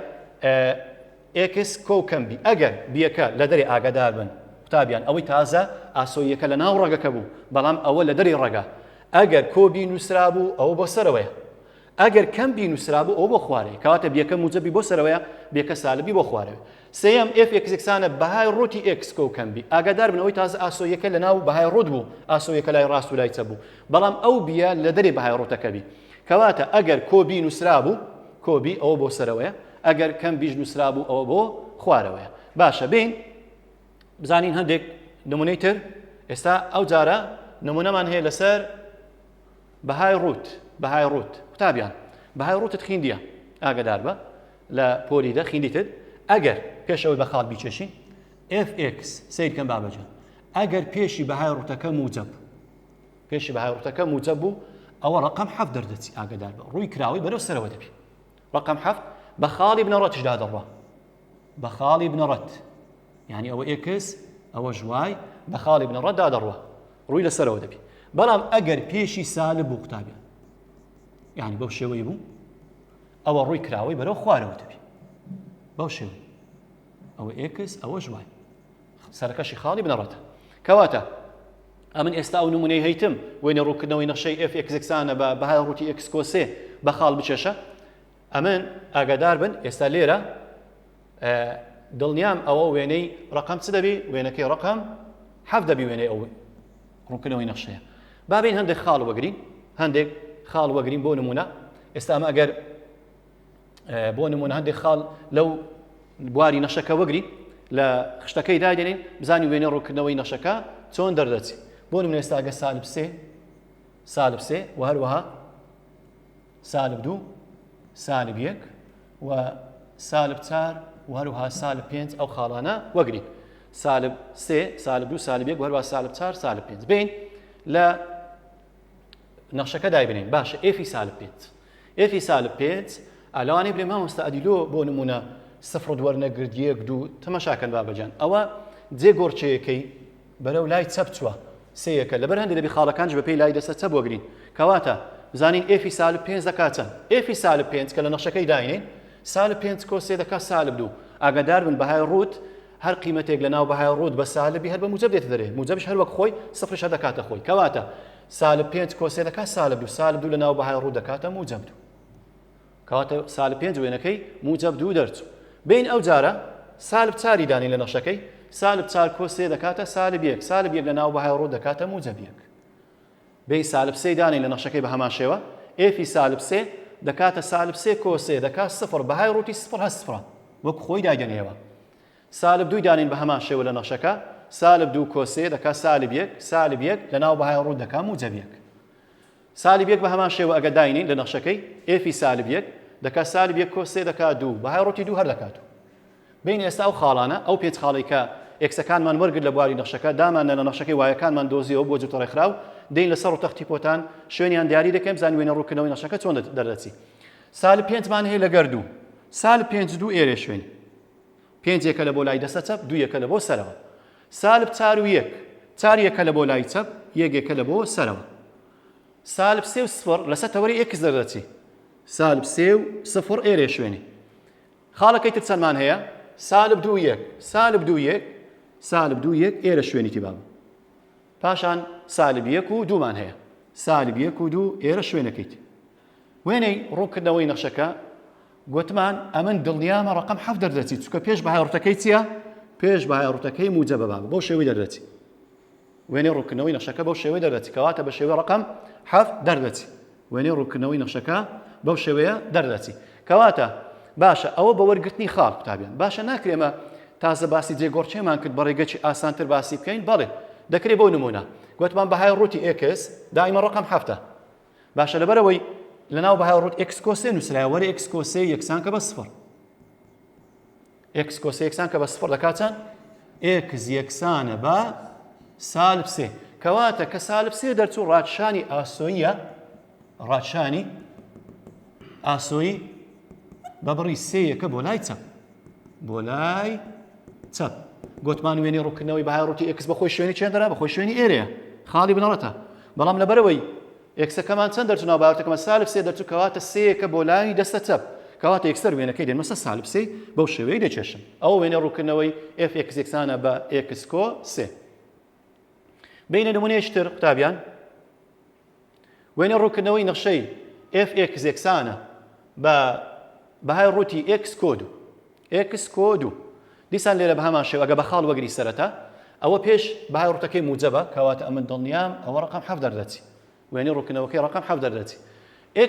Speaker 1: x کۆ کەمبی ئەگەر بیەکە لە دەرێ ئاگادار بن قوتابیان ئەوەی تازە ئاسۆیەکە لە ناو ڕێگەکە بوو بەڵام ئەوە لە دەری ڕێگە ئەگەر کۆبی نووسرا بوو ئەوە بۆ سەرەوەیە ئەگەر کەمبی نووسرا بوو ئەوە بۆ خوارەیە کەواتە بیەکە موجبی بۆ سەرەوەیە بیەکە سالبی بۆ خوارەوە سێیەم fx یەکسانە بەهای ڕووتی x کۆ کەمبی ئاگادار بن ئەوەی تازە ئاسۆیەکە لە ناو بەهای ڕووت بوو ئاسۆیەکە لای ڕاست و لای چەپ بوو بەڵام ئەو بیە لە دەری بەهای ڕووتەکە بی کەواتە ئەگەر کۆبی نووسرا بوو کۆبی ئەوە بۆ سەرەوەیە ئەگەر کەمبیش نووسرا بوو ئەوە بۆ خوارەوەیە باشە بین بزانین هەندێک نمونەی تر ئێستا ئەو جارە نمونەمان هەیە لەسەر بەهای ڕووت قوتابیان بەهای ڕووتت خیندیە ئاگادار بە لە پۆلیدا خیندیتت ئەگەر پێشەوەی بە خاڵ بیچێشین fx سیرکەم بابەجان ئەگەر پێشی بەهای ڕووتەکە موجب بوو ئەوە ڕقم حەفت دەردەچی ئاگادار بە ڕووی کراوی بەرەو سەرەوە دەبی ڕقم حەفت بە خاڵی بنەڕەتشدا دەڕوا بە خاڵی بنەڕەت یعنی ئەوە x ئەوە ژوای بە خاڵی بنەڕەتدا دەڕوا ڕووی لەسەرەوە دەبی بەڵام ئەگەر پێشی سالب بوو قوتابیان یعنی بەو شێوەی بوو ئەوە ڕووی کراوی بەرەو خوارەوە دەبی بەو شێوەی ئەوە x ئەوە ژوای سەرەکەشی خاڵی بنەڕەتە کەواتە ئەمن ئێستا ئەو نمونەی هەیتم وێنە ڕووکردنەوەی نەخشەی fx یەکسانە بە بەهای ڕووتی x کۆ سێ بە خاڵ بچێشە ئەمن ئاگادار بن ئێستا لێرە دڵنیام ئەوە وێنەی ڕقم چ دەبی وێنەکەی ڕقم حەفت دەبی وێنەی ئەو ڕووکردنەوەی نەخشەیە بابین هەندێک خاڵ وەگرین بۆ نمونە ئێستا ئەمە ئەگەر بۆ نمونە هەندێک خاڵ لەو بواری نەخشەکە وەگرین لە خشتەکەی دادێنین بزانین وێنەی ڕووکردنەوەی نەخشەکە چۆن دەردەچی بۆ نمونە ئێستا ئەگەر سالب سێ و هەروەها سالب دوو سالب یەک و سالب چار و هەروەها سالب پێنج ئەو خاڵانە وەگرین سالب سێ سالب دوو سالب یەک و هەروەها سالب چار سالب پێنج بین لە نەخشەکە دایبنین باشە ئێفی سالب پێنج ئەلەوانەی بڵێ مامۆستا ئەدیلۆ بۆ نمونە سفر وەرنەگرت یەک دوو تەماشاکەن بابەجان ئەوە جێگۆرچەیەکەی بەرەو لای چەپ چووە سەیەکە لەبەر هەندێک دەبی خاڵەکانش بە پێی لای دەستە چەپ وەگرین کەواتە بزانین ئێفی سالب پێنج دەکات چەند ئێفی سالب پێنج کە لە نەخشەکەی داینین سالب پێنج کۆ سێ دەکات سالب دوو ئاگادار بن بەهای ڕووت هەر قیمەتێک لە ناو بەهای ڕووت بە سالبی هەر بە موجب دێتە دەرێ موجبش هەر وەک خۆی سفرش هەر دەکاتە خۆی کەواتە سالب پێنج کۆ سێ دەکات سالب دوو لە ناو بەهای ڕووت دەکاتە موجب دوو کەواتە سالب 5 وێنەکەی موجب 2 دەرچوو. بین ئەو جارە سالب 4 دانی لە نەخشەکەی، سالب 4 کۆ 3 دەکاتە سالب 1، سالب 1 لە ناو بەهای ڕوو دەکاتە موجب 1. بین سالب 3 دانی لە نەخشەکەی بە هەمان شێوە، ئێفی سالب 3 دەکاتە سالب 3 کۆ 3 دەکات 0 بەهای ڕووتی 0 هە 0 وەک خۆی داگەنێەوە. سالب 2 دانین بە هەمان شێوە لە نەخشەکە، سالب 2 کۆ 3 دەکات سالب 1، سالب 1 لە ناو بەهای ڕوو دەکات موجب 1. سالب 1 بە هەمان شێوە ئەگە داینین لە نەخشەکەی، ئێفی سالب 1 دەکات سالب 1 کۆ 3 دەکات 2 بەهای ڕووتی 2 هەر دەکات. بین ئێستا ئەو خاڵانە ئەو پێنج خاڵی کە ئێکسەکانمان وەرگرت لە بواری نەخشەکە، دامان لە نەخشەکەی وایەکانمان دۆزیەوە بۆ جوتە ڕێکخراو، دەین لەسەر ڕوتەختی پۆتان شوێنیان دیاری دەکەین بزانین وێنە ڕووکردنەوەی نەخشەکە چۆن دەردەچی. سالب 5 مان هەیە لەگەر 2، سالب 5 2 ئێرە شوێنی، 5 یەکە لە بۆ لای دەستە چەپ، 2 یەکە لە بۆ سەرەوە. سالب 4 و 1، 4 یەکە لە بۆ لای چەپ، 1 یەکە لە بۆ سەرەوە. سالب 3 و 0 لەسەر تەوەری ئێکس دەردەچی، سالب 3 و 0 ئێرە شوێنی. خاڵەکەی تر چەندمان هەیە؟ سالب 2 و 1، سالب 2 و 1، سالب 2 و 1 ئێرە شوێنیتی باوە. پاشان سالب 1 و 2 مان هەیە، سالب 1 و 2 ئێرە شوێنەکەیت. وێنەی ڕووکردنەوەی نەخشەکە گوتمان ئەمن دڵنیامە ڕقم 7 دەردەچیت، چونکە پێش بەهای ڕوتەکەی چییە؟ پێش بەهای ڕوتەکەی موجەبە باوە، بەو شێوەی دەردەچی. وێنەی ڕووکردنەوەی نەخشەکە بەو شێوەی دەردەچی، کەواتە بە شێوەی ڕقم 7 دەردەچی. وێنەی ڕووکردنەوەی نەخشەکە بەو شێوەیە دەردەچی. کەواتە باشە ئەوە بە وەرگرتنی خاڵ قوتابیان. باشە ناکرێمە تازە باسی جێگۆڕچێمان کرد بە ڕێگەی ئاسانتر باسی بکەین، بەڵێ دەکرێت بۆ نمونە گوتمان بەهای ڕووتی ئێکس دائیمە ڕقم 7. باشە لەبەرەوەی لەناو بەهای ڕووت ئێکس کۆ 3 نووسرایە، وەرە ئێکس کۆ 3 یەکسان کە بە 0، ئێکس کۆ 3 یەکسان کە بە 0 دەکات چەند؟ ئێکس یەکسانە بە سالب 3. کەواتە کە سالب 3 دەرچوو ڕادشانی ئاسۆییە، ڕادشانی ئاسۆیی بە بڕی 3 یەکە بۆ لای چەپ، بۆ لای چەپ. گوتمان وێنەی ڕووکردنەوەی بەهای ڕووتی ئێکس بەخۆی شوێنی چێندەرا، بەخۆی شوێنی ئێرەیە، خاڵی بنەڕەتە. بەڵام لەبەرەوەی ئێکسەکەمان چەند دەرچوو ناو باوەڕەکەمە سالب 3 دەرچوو، کەواتە 3 یەکە بۆ لای دەستە چەپ، کەواتە یەکسەر وێنەکەی دێن مەسە سالب 3 بەو شێوەیە دەچێشن. ئەوە وێنەی ڕووکردنەوەی f x یەکسانە بە x کۆ 3. بینە نمونەیەشتر قوتابیان، وێنەی ڕووکردنەوەی نەخشەی f x یەکسانە بە بەهای ڕووتی x کۆ 2، x کۆ 2. دیسان لێرە بە هەمان شێوە ئەگە بە خاڵ وەگری سەرەتا، ئەوە پێش بەهای ڕووتەکەی موجەبە، کەواتە ئەمن دڵنیام ئەوە ڕقم 7 دەردەچی، وێنەی ڕووکردنەوەکەی ڕقم 7 دەردەچی.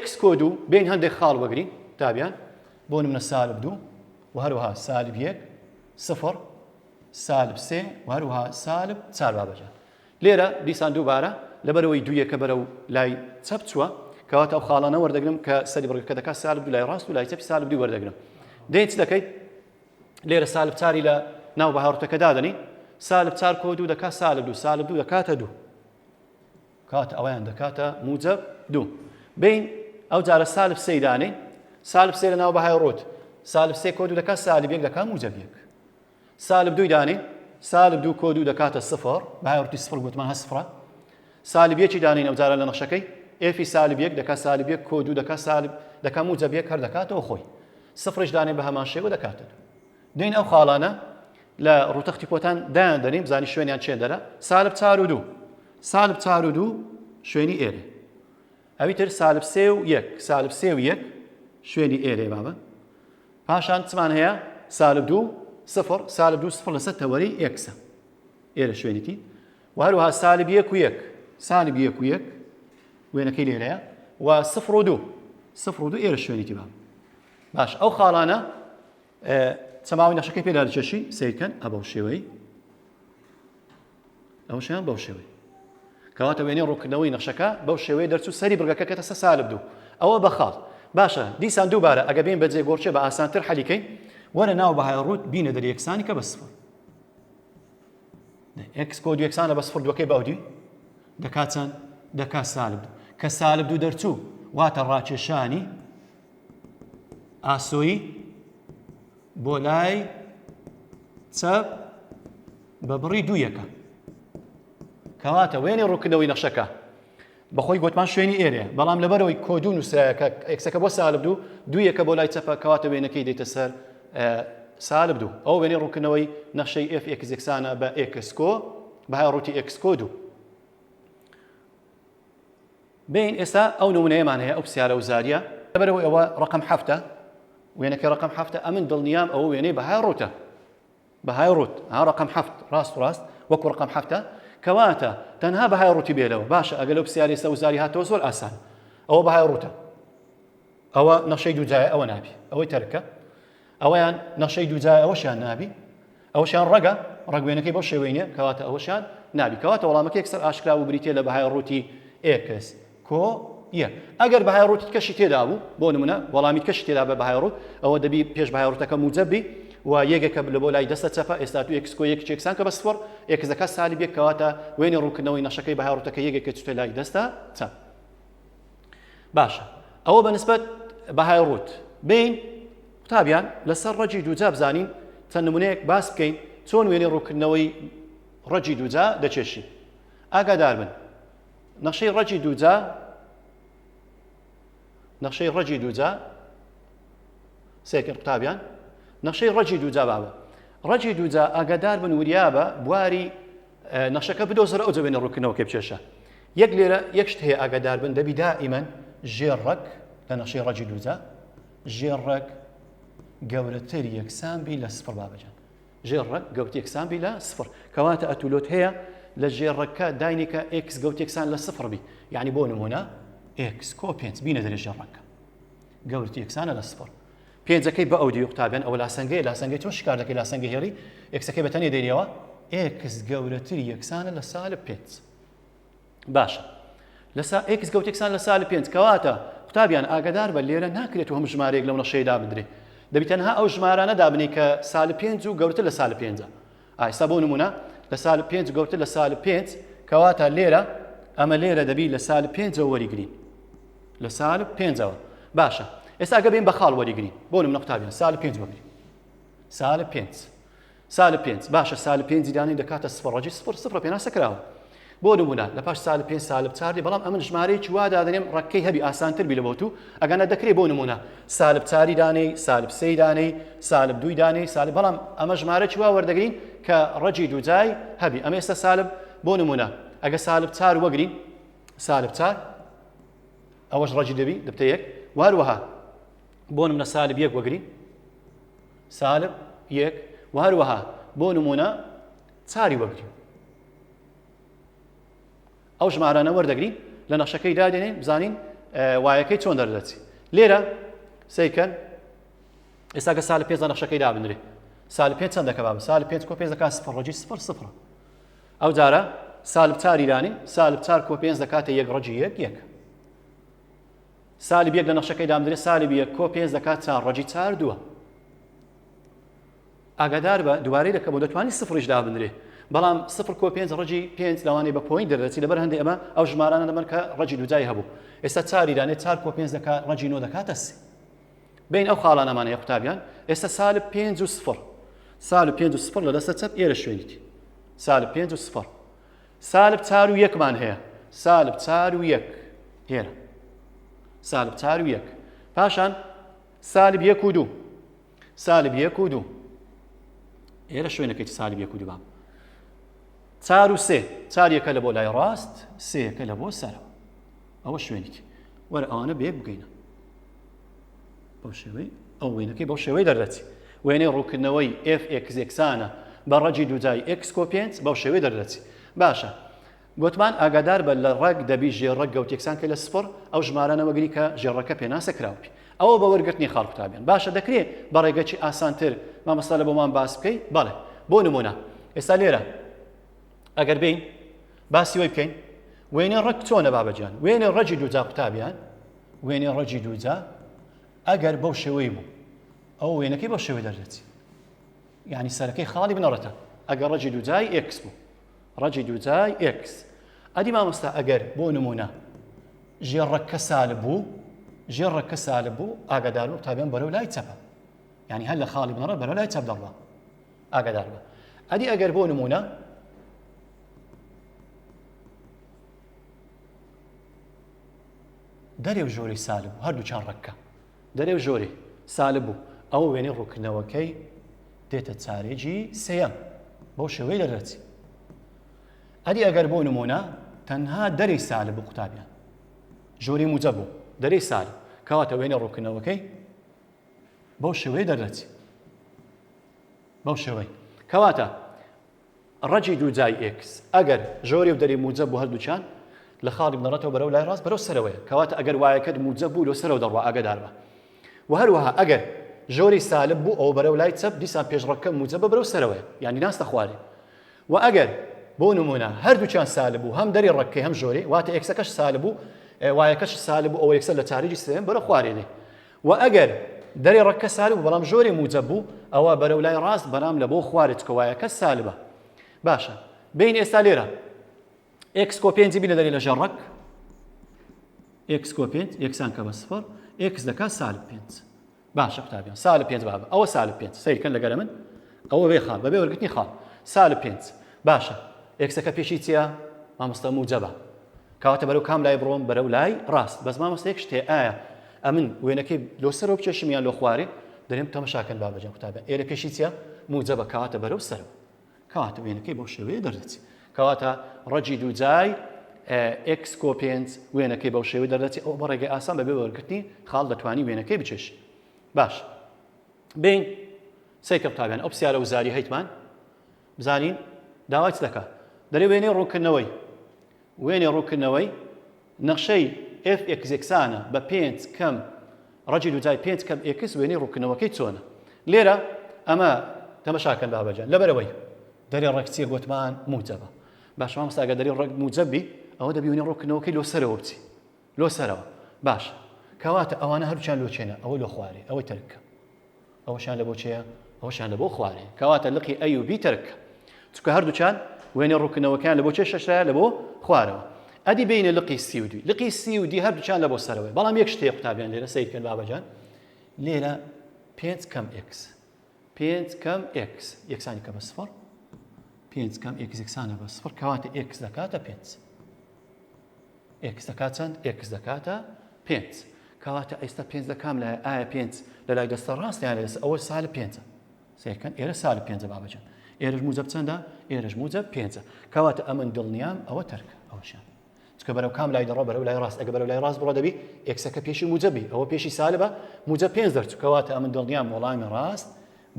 Speaker 1: x کۆ 2 بین هەندێک خاڵ وەگرین تابیان، بۆ نمونە سالب 2 و هەروەها سالب 1 0 سالب 3 و هەروەها سالب 4 بابەجان. لێرە دیسان دووبارە لەبەرەوەی 2 یەکە بەرەو لای چەپ چووە، کەواتە ئەو خاڵانە وەردەگرم کە سەری بڕگەکە دەکات سالب 2 لای ڕاست و لای چەپی سالب 2 وەردەگرم. دێت دەکەیت لێرە سالب 4 لە ناو بەهاڕوتەکە دادەنی، سالب 4 کۆ 2 دەکات سالب 2، سالب 2 دەکاتە 2، کات ئەویان دەکاتە موجب 2. بین ئەو جارە سالب 3 دانەی، سالب 3 لە ناو بەهای ڕوت، سالب 3 کۆ 2 دەکات سالب 1 دەکات موجب 1. سالب 2 دانەی، سالب 2 کۆ 2 دەکاتە 0، بەهای ڕوتی 0 گوتمان هە 0. سالب 1 دانەی ئەو جارە لە نەخشەکەی، ئێفی سالب 1 دەکات سالب 1 کۆ 2 دەکات سالب دەکات موجب 1 هەر دەکاتەوە خۆی. 0ش دانەی بە هەمان شێوە دەکاتە 2. دێن ئەو خاڵانە لە ڕوتەختی پۆتان دایان دەنیم بزانی شوێنیان چێندەرە. سالب 4 و 2، سالب 4 و 2 شوێنی ئێرە. ئەویتر سالب 3 و 1، سالب 3 و 1 شوێنی ئێرێ بابە. پاشان چمان هەیە سالب 2 0، سالب 2 0 لەسەر تەوەری ئێکسە، ئێرە شوێنیتی. و هەروەها سالب 1 و 1، سالب 1 و 1 وێنەکەی لێرەیە، و 0 و 2 0 و 2 ئێرە شوێنیتی بابە. باش ئەو خاڵانە چەماوی نەخشەکەی پێدا دەچێشی سیرکەن ئەبەو شێوەی، ئەو شیان بەو شێوەی، کەواتە وێنەی ڕووکردنەوەی نەخشەکە بەو شێوەیە دەرچوو سەری بڕگەکە کەتە سالب 2. ئەوە بەخاڵ. باشە دیسان دووبارە ئەگە بین بە جێگۆڕچێ بە ئاسانتر حەلیکەین، وەرە ناو بەهای ڕووت بینە دەری یەکسانی کە بە 0. x کۆ 2 یەکسانە بە 0 دووەکەی باودی دەکات چەند؟ دەکات سالب 2. کە سالب 2 دەرچوو واتە ڕاکێشانی ئاسۆیی بۆ لای چەپ بە بڕی 2 یەکە، کەواتە وێنەی ڕووکردنەوەی نەخشەکە بەخۆی گوتمان شوێنی ئێرەیە، بەڵام لەبەرەوەی کۆ 2 نووسرایە کە ئێکسەکە بۆ سالب 2 2 یەکە بۆ لای چەپە، کەواتە وێنەکەی دێتە سەر سالب 2. ئەو وێنەی ڕووکردنەوەی نەخشەی f x یەکسانە بە x کۆ بەهای ڕووتی x کۆ 2. بین ئێستا ئەو نمونەیەمان هەیە، ئەو پرسیارە وزاریە برو هو رقم حفتة وينك رقم حفتة أمن ضل نيام أو ويني بهاي روتا بهاي روت ها رقم حفت راست وكو رقم حفتة كواتا تنها بهاي روتي بيلو باشا أقلب سياري سوزاري هاتوزول أسان أو بهاي روتا أو نشي دوجاي أو نابي أو تركة أو يعني نشي دوجاي أو شان نابي أو شان رقا وينك بوشي ويني كواتا أو شان نابي كواتا والله ما كيكسر أشكلا وبريتي لبهاي روتي إكس كو ئەگەر بە هایڕوتیت کەشی تێدا بوو بۆ نمونە وەڵامیت کەشی تێدا بە هایڕوت ئەوە دەبی پێش بە هایڕوتەکە موجەبی و یەکێکە لە بۆ لای دەستە چەپە ئێستا تو ئێکس کۆ یەک چێکسان کە بە سفر ئێکسەکە سالیب یەک کەواتە وێنێ ڕوونکردنەوەی نەشەکەی بە هایڕوتەکە یەکێکە چوتە لای دەستە چەپ باشە ئەوە بەنسبەت بە هایڕوت بین قوتابیان لەسەر ڕەجی دووجا بزانین چەند نمونەیەک باس بکەین چۆن وێنێ ڕوونکردنەوەی ڕەجی دووجا دەچێشی ئاگادار بن نەخشەی ڕەجی دووجا نەخشەی ڕەجی دووجا سێکرد قوتابیان نەخشەی ڕەجی دووجا بابە ڕەجی دووجا ئاگادار بن وریابە بواری نەخشەکە بدۆزرە ئەو جەبێنە ڕوونکردنەوە کێ بچێشە یەک لێرە یەک شت هەیە ئاگادار بن دەبی دائیمەن ژێڕەک لە نەخشەی ڕەجی دووجا ژێڕەک گەورەتر یەکسان بی لە سفر بابەجان ژێڕەک گەوت یەکسان بی لە سفر کەواتە ئەتولۆت هەیە لە ژێڕەکە داینێکە ئێکس گەوت یەکسان لە سفر بی یعنی بۆ نمونە ئێکس کۆ پێنج بینە دەرێ ژێڕەکە گەورەت یەکسانە لە سفر پێنجەکەی بە ئەو دی قوتابیان ئەو لاسەنگەی تۆ شکار دەکەی لاسەنگی هێڕی ئێکسەکەی بەتەنێ دێنیەوە ئێکس گەورەتر یەکسانە لە سالب پێنج باشە لەسا ئێکس گەوت یەکسان لە سالب پێنج کەواتە قوتابیان ئاگادار بە لێرە ناکرێت و هەموو ژمارەیەک لەو نەخشەیەدا بدرێ دەبی تەنها ئەو ژمارانە دابنێ کە سالب پێنج و گەورەتر لە سالب پێنجە ئایستا بۆ نمونە لە سالب پێنج گەورەتر لە سالب پێنج کەواتە لێرە ئەمە لێرە دەبی لە سالب پێنجەوە وەریگرین لە سالب پێنجەوە باشە ئێستا ئەگە بین بە خاڵ وەریگرین بۆ نمونە قوتابیان سالب پێنج وەگرین سالب پێنج باشە سالب پێنجی دانی دەکاتە سفر ڕەجی سفر سفر پێناسە کراوە بۆ نمونە لە پاش سالب پێنج سالب چاردی بەڵام ئەمن ژمارەیەکی وا دادەنێم ڕەکەی هەبی ئاسانتر بی لە بۆ تو ئەگەنە دەکرێت بۆ نمونە سالب چاری دانەی سالب سێی دانەی سالب دووی دانەی سالب بەڵام ئەمە ژمارەی وا وەردەگرین کە ڕەجی دووجای هەبی ئەمە ئێستا سالب بۆ نمونە ئەگە سالب چار وەگرین سالب چار ئەوەش ڕەجی دەبی دەبتە یەک وهروەها بۆ نمونە سالب یەک وەگرین سالب یەک وهروەها بۆ نمونە چاری وەگرین ئەو ژمارانە وەردەگرین لە نەخشەکەی دادێنین بزانین وایەکەی چۆن دەردەچی لێرە سەیکەن ئێستا کە سالب پێنج لە نەخشەکەی دابنرێ سالب پێنج چەند دەکە بابە سالب پێنج کۆ پێنج دەکات سفر ڕەجی سفر سفرە ئەو جارە سالب چاری دانین سالب چار کۆ پێنج دەکاتە یەک ڕەجی یەک سالب یەک لە نەخشەکەی دامدرێ سالب یەک کۆ پێنج دەکات چار ڕەجی چار دووە ئاگادار بە دووبارەی دەکەم و دەتوانانی سفریش دابنرێ بەڵام سفر کۆ پێنج ڕەجی پێنج لەوانەیە بە پۆین دەردەچی لەبەر هەندێک ئەمە ئەو ژمارانە دەبن کە ڕەجی دووجای هەبوو ئێستا چاری دانێت چار کۆ پێنج دەکات ڕەجی نۆ دەکاتە سێ بین ئەو خاڵانەمانەیە قوتابیان ئێستا سالب پێنج و سفر سالب پێنج و سفر لە دەستە چەپ ئێرە شوێنیتی سالب پێنج و سفر سالب چار و یەکمان هەیە سالب چار و یەک ئێرە سالب چار و یەک پاشان سالب یەک و دوو سالب یەک و دوو ئێرە شوێنەکەی سالب یەک و دوو بام چار و سێ چاریەکە لە بۆ لای ڕاست سێیەکە لە بۆ سەرەوە ئەوە شوێنیتی وەرە ئەوانە بەیەک بگەینە بەو شێوەی ئەو وێنەکەی بەو شێوەی دەردەچی وێنەی ڕووکردنەوەی fx یەکسانە بە ڕەجی دووجای x کۆ پێنج بەو شێوەی دەردەچی باشە گوتمان ئاگادار بە لە ڕێک دەبی ژێڕەک گەوت یەکسان کە لە سفر ئەو ژمارانە وەگری کە ژێڕەکە پێناسە کراوی ئەوە بە وەرگرتنی خاڵ قوتابیان باشە دەکرێت بە ڕێگەی ئاسانتر مامۆستا لە بۆمان باس بکەی بەڵێ بۆ نمونە ئێستا لێرە ئەگەر بین باسی وی بکەین وێنێ ڕەک چۆنە بابەجان وێنێ ڕەجی دووجا قوتابیان وێنێ ڕەجی دووجا ئەگەر بەو شێوەی بوو ئەو وێنەکەی بەو شێوەی دەردەچی یعنی سەرەکەی خاڵی بنەڕەتە ئەگەر ڕەجی دووجای x بوو ڕەجی دووجای x ئەدی مامۆستا ئەگەر بۆ نمونە ژێڕەکە سالب بوو ئاگادار بوو قوتابیان بەرەو لای چەپە یعنی هەر لە خاڵی بنەڕە بەرەو لای چەپ دەڕوا ئاگادار بە ئەدی ئەگەر بۆ نمونە دەرێو ژۆرەی سالب بوو هەردوو چەند ڕەکە دەرێو ژۆرەی سالب بوو ئەوە وێنەی ڕووکردنەوەکەی دێتە چارێکی سێیەم بۆ شێوەی دەردەچی ئەدی ئەگەر بۆ نمونە تەنها دەرەی سالب بوو قوتابیان ژۆرەی موجە بوو دەرەی سالب کەواتە وێنەی ڕوونکردنەوەکەی بەو شێوەیە دەردەچێت بەو شێوەی کەواتە ڕەجی دووجای ئێکس ئەگەر ژۆری و دەری موجب بوو هەردووچان لە خاڵی بنەڕێتەوە بەرەو لای ڕاست بەرەو سەرەوەیە کەواتە ئەگەر وایەکەت موجب بوو لۆ سەرەوە دەڕوا ئاگادار بە و هەروەها ئەگەر ژۆری سالب بوو ئەو بەرەو لای چەپ دیسان پێشڕەکە موجبە بەرەو سەرەوەیە یعنی ناستە خوارێ و ئەگەر بۆ نمونە هەردووچان سالب بوو هەم دەری ڕەکەی هەم ژۆری واتە ئێکسەکەش سالب بوو وایەکەش سالب بوو ئەو یەکسەر لە تاریجی سێم بەرەو خوارێنێ و ئەگەر دەری ڕەکە سالب بوو بەڵام ژۆری موجب بوو ئەوە بەرەو لای ڕاست بەرام لە بۆ خوارێت کە وایەکە سالبە باشە بین ئێستا لێرە ئێکس کۆ پێنجی بینە دەری لە ژەڕەک ئێکس کۆ پێنج یەکسان کە بە سفر ئێکس دەکات سالب پێنج باشە قوتابیان سالب پێنج بابە ئەوە سالب پێنج سیرکەن لەگەرە من ئەوە بێ خاڵ بەبێ وەرگرتنی خاڵ سالب پێنج باشە ئێکسەکە پێشی چییە مامۆستا موجەبە کەواتە بەرەو کام لای بڕۆم بەرەو لای ڕاست بەس مامۆستا یەک شتێ ئایا ئەمن وێنەکەی لۆ سەرەوە بچێشم یان لۆ خوارێ دەرێم تەمەشاکەن بابەجان قوتابیان ئێرە پێشی چییە موجەبە کەواتە بەرەو سەرەوە کەواتە وێنەکەی بەو شێوەیە دەردەچێت کەواتە ڕەجی دووجای ئێکس کۆ پێنج وێنەکەی بەو شێوەیە دەردەچێت ئەو بە ڕێگەی ئاسان بەبێ وەرگرتنی خاڵ دەتوانی وێنەکەی بچێشی باش بین سەیکە قوتابیان ئەو پرسیارە وزاری هەیتمان بزانین داوای چ دەکات دەرێ وێنەی ڕوونکردنەوەی نەخشەی f x یەکسانە بە پێنج کەم ڕەجی دووجای پێنج کەم ئێکس وێنەی ڕوونکردنەوەکەی چۆنە لێرە ئەمە تەمەشاکەن بابەجان لەبەرەوەی دەرێ ڕێک چیە گوتمان موجەبە باش مامۆستا ئەگەر دەرێ ڕێک موجەبی ئەوە دەبی وێنەی ڕوونکردنەوەکەی لۆ سەرەوە بچی لۆ سەرەوە باش کەواتە ئەوانە هەردووچیان لۆ چێنە ئەوە لۆ خوارێ ئەوەی تەرکە ئەوەشان لە بۆ چێە ئەوەشان لە بۆ خوارێ کەواتە لقی ئەی و بی تەرکە چونکە هەردووچان وێنەی ڕوونکردنەوەکەیان لە بۆ چێ شەشایە لە بۆ خوارەوە ئەدی بینە لقی سی و دوی لقی سی و دی هەردووچان لە بۆ سەرەوەی بەڵام یەک شتێ قوتابیان لێرە سەیرکەن بابەجان لێرە پێنج کەم ئێکس پێنج کەم ئێکس یەکسانی کە بە سفر پێنج کەم ئێکس یەکسانە بە سفر کەواتە ئێکس دەکاتە پێنج ئێکس دەکات چەند ئێکس دەکاتە پێنج کەواتە ئێستا پێنج دەکام لە ئایا پێنج لە لای دەستە ڕاستیان لەس ئەوە سالب پێنجە سێکەن ئێرە سالب پێنجە بابەجان ئێرەش موجب چەندە ئێرەش موجب پێنجە کەواتە ئەمن دڵنیام ئەوە تەرکە ئەوەشان چکە بەرەو کام لای دەڕۆ بەرەو لای ڕاست ئەگە بەرەو لای ڕاست بڕۆ دەبی ئێکسەکە پێشی موجبی ئەوە پێشی سالبە موجب پێنج دەرچوو کەواتە ئەمن دڵنیام وەڵامی ڕاست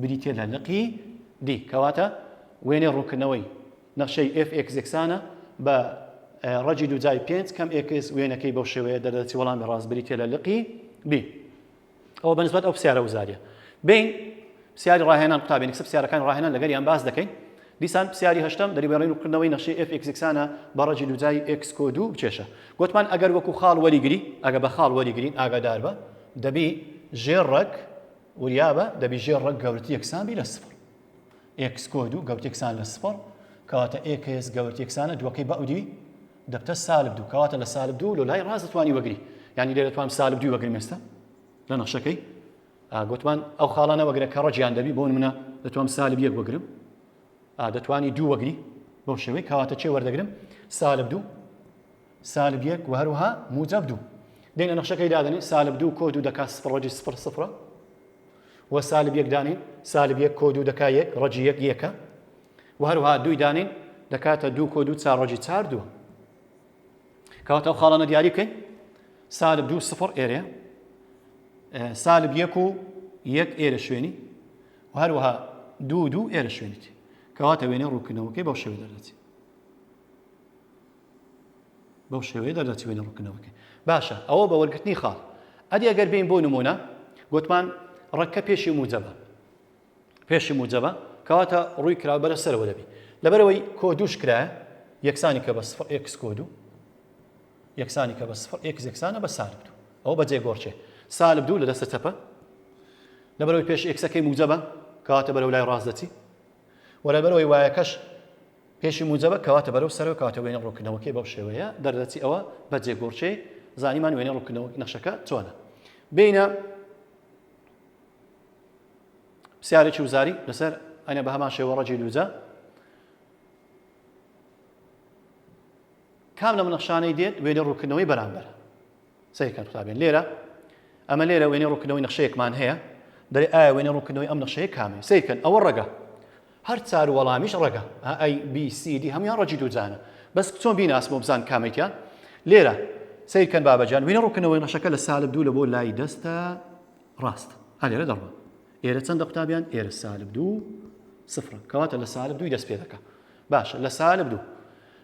Speaker 1: بریتێ لە لقی دی کەواتە وێنەی ڕوونکردنەوەی نەخشەی f x یەکسانە بە ڕەجی دووجای پێنج کەم ئێکس وێنەکەی بەو شێوەیە دەردەچی وەڵامی ڕاست بریتێ لە لقی بی ئەوە بەنسبەت ئەو پرسیارە وزاریە بین پرسیاری ڕاهێنان قوتابیان یەکسەر پرسیارەکان ڕاهێنان لەگەریان باس دەکەین دیسان پرسیاری هەشتم دەریبەڕین ڕوونکردنەوەی نەخشەی f x یەکسانە بە ڕەجی دووجای x کۆ دوو بچێشە گوتمان ئەگەر وەکو خاڵ وەریگری ئەگە بە خاڵ وەریگرین ئاگادار بە دەبی ژێڕەک وریابە دەبی ژێڕەک گەورەتی یەکسان بی لە سفر x کۆ دوو گەورەتی یەکسان لە سفر کەواتە x گەورەتی یەکسانە دووەکەی بەعودی دەبتە سالب دوو کەواتە لە سالب دوو لە لای ڕاست دەتوانی وەگری یعنی لێرە دەتوانم سالب دوو وەگرم ئێستا لە نەخشەکەی گوتمان ئەو خاڵانە وەگرە کە ڕەجیان دەبی بۆ نمونە دەتوانم سالب یەک وەگرم دەتوانی دوو وەگری بەو شێوەی کەواتە چێ وەردەگرم سالب دوو سالب یەک و هەروەها موجب دوو دێنە نەخشەکەی دادەنین سالب دوو کۆ دوو دەکات سفر ڕەجی سفر سفرە و سالب یەک دانین سالب یەک کۆ دوو دەکات یەک ڕەجی یەک یەکە و هەروەها دووی دانین دەکاتە دوو کۆ دوو چار ڕەجی چار دووە کەواتە ئەو خاڵانە دیاری بکەین سالب دوو سفر ئێرەیە سالب یەک و یەک ئێرە شوێنی و هەروەها دوو دوو ئێرە شوێنیتی کەواتە وێنەی ڕوونکردنەوەکەی بەو شێوەیە دەردەچێت بەو شێوەیە دەردەچێت وێنەی ڕوونکردنەوەکەی باشە ئەوە بە وەرگرتنی خاڵ ئەدی ئەگەر بین بۆ نمونە گوتمان ڕەکە پێشی موجەبە کەواتە ڕووی کراوە بەرە سەرەوە دەبی لەبەرەوەی کۆ دووش کرایە یەکسانی کە بە سفر x کۆ دوو یەکسانی کە بە سفر x یەکسانە بە سالب دوو ئەوە بەجێ گۆڕچێ سالب دوو لە دەستە چەپە لەبەرەوەی پێش ئێکسەکەی موجەبە کەواتە بەرەو لای ڕاست دەچی وەرەبەرەوەی وایەکەش پێشی موجەبە کەواتە بەرەو سەرەوە کەواتە وێنەی ڕوونکردنەوەکەی بەو شێوەیە دەردەچی ئەوە بەجێ گۆڕچێ زانیمان وێنەی ڕوونکردنەوە نەخشەکە چۆنە بینە پرسیارێکی وزاری لەسەر ئەنە بە هەمان شێوە ڕەجی دووجا کام لە نەخشانەی دێت وێنەی ڕوونکردنەوەی بەرامبەرە سەیرکەن قوتابیان لێرە ئەمە لێرە وێنەی ڕوونکردنەوەی نەخشەیەکمان هەیە دەرێ ئایا وێنەی ڕوونکردنەوەی ئەم نەخشەیە کامێ سەیرکەن ئەوە ڕەگە هەر چار وەڵامیش ڕەگە ئەی بی سی دی هەمویان ڕەجی دووجانە بەس چۆن بیناسم بۆ بزان کامێکیان لێرە سیرکەن بابەجان وێنە ڕووکردنەوەی نەخشەکە لە سالب 2 لە بۆ لای دەستە ڕاست هەلێرە دەڕوە ئێرە چەندە قوتابیان ئێرە سالب 2 صفر کەواتە لە سالب 2 دەست پێ دەکە باشە لە سالب 2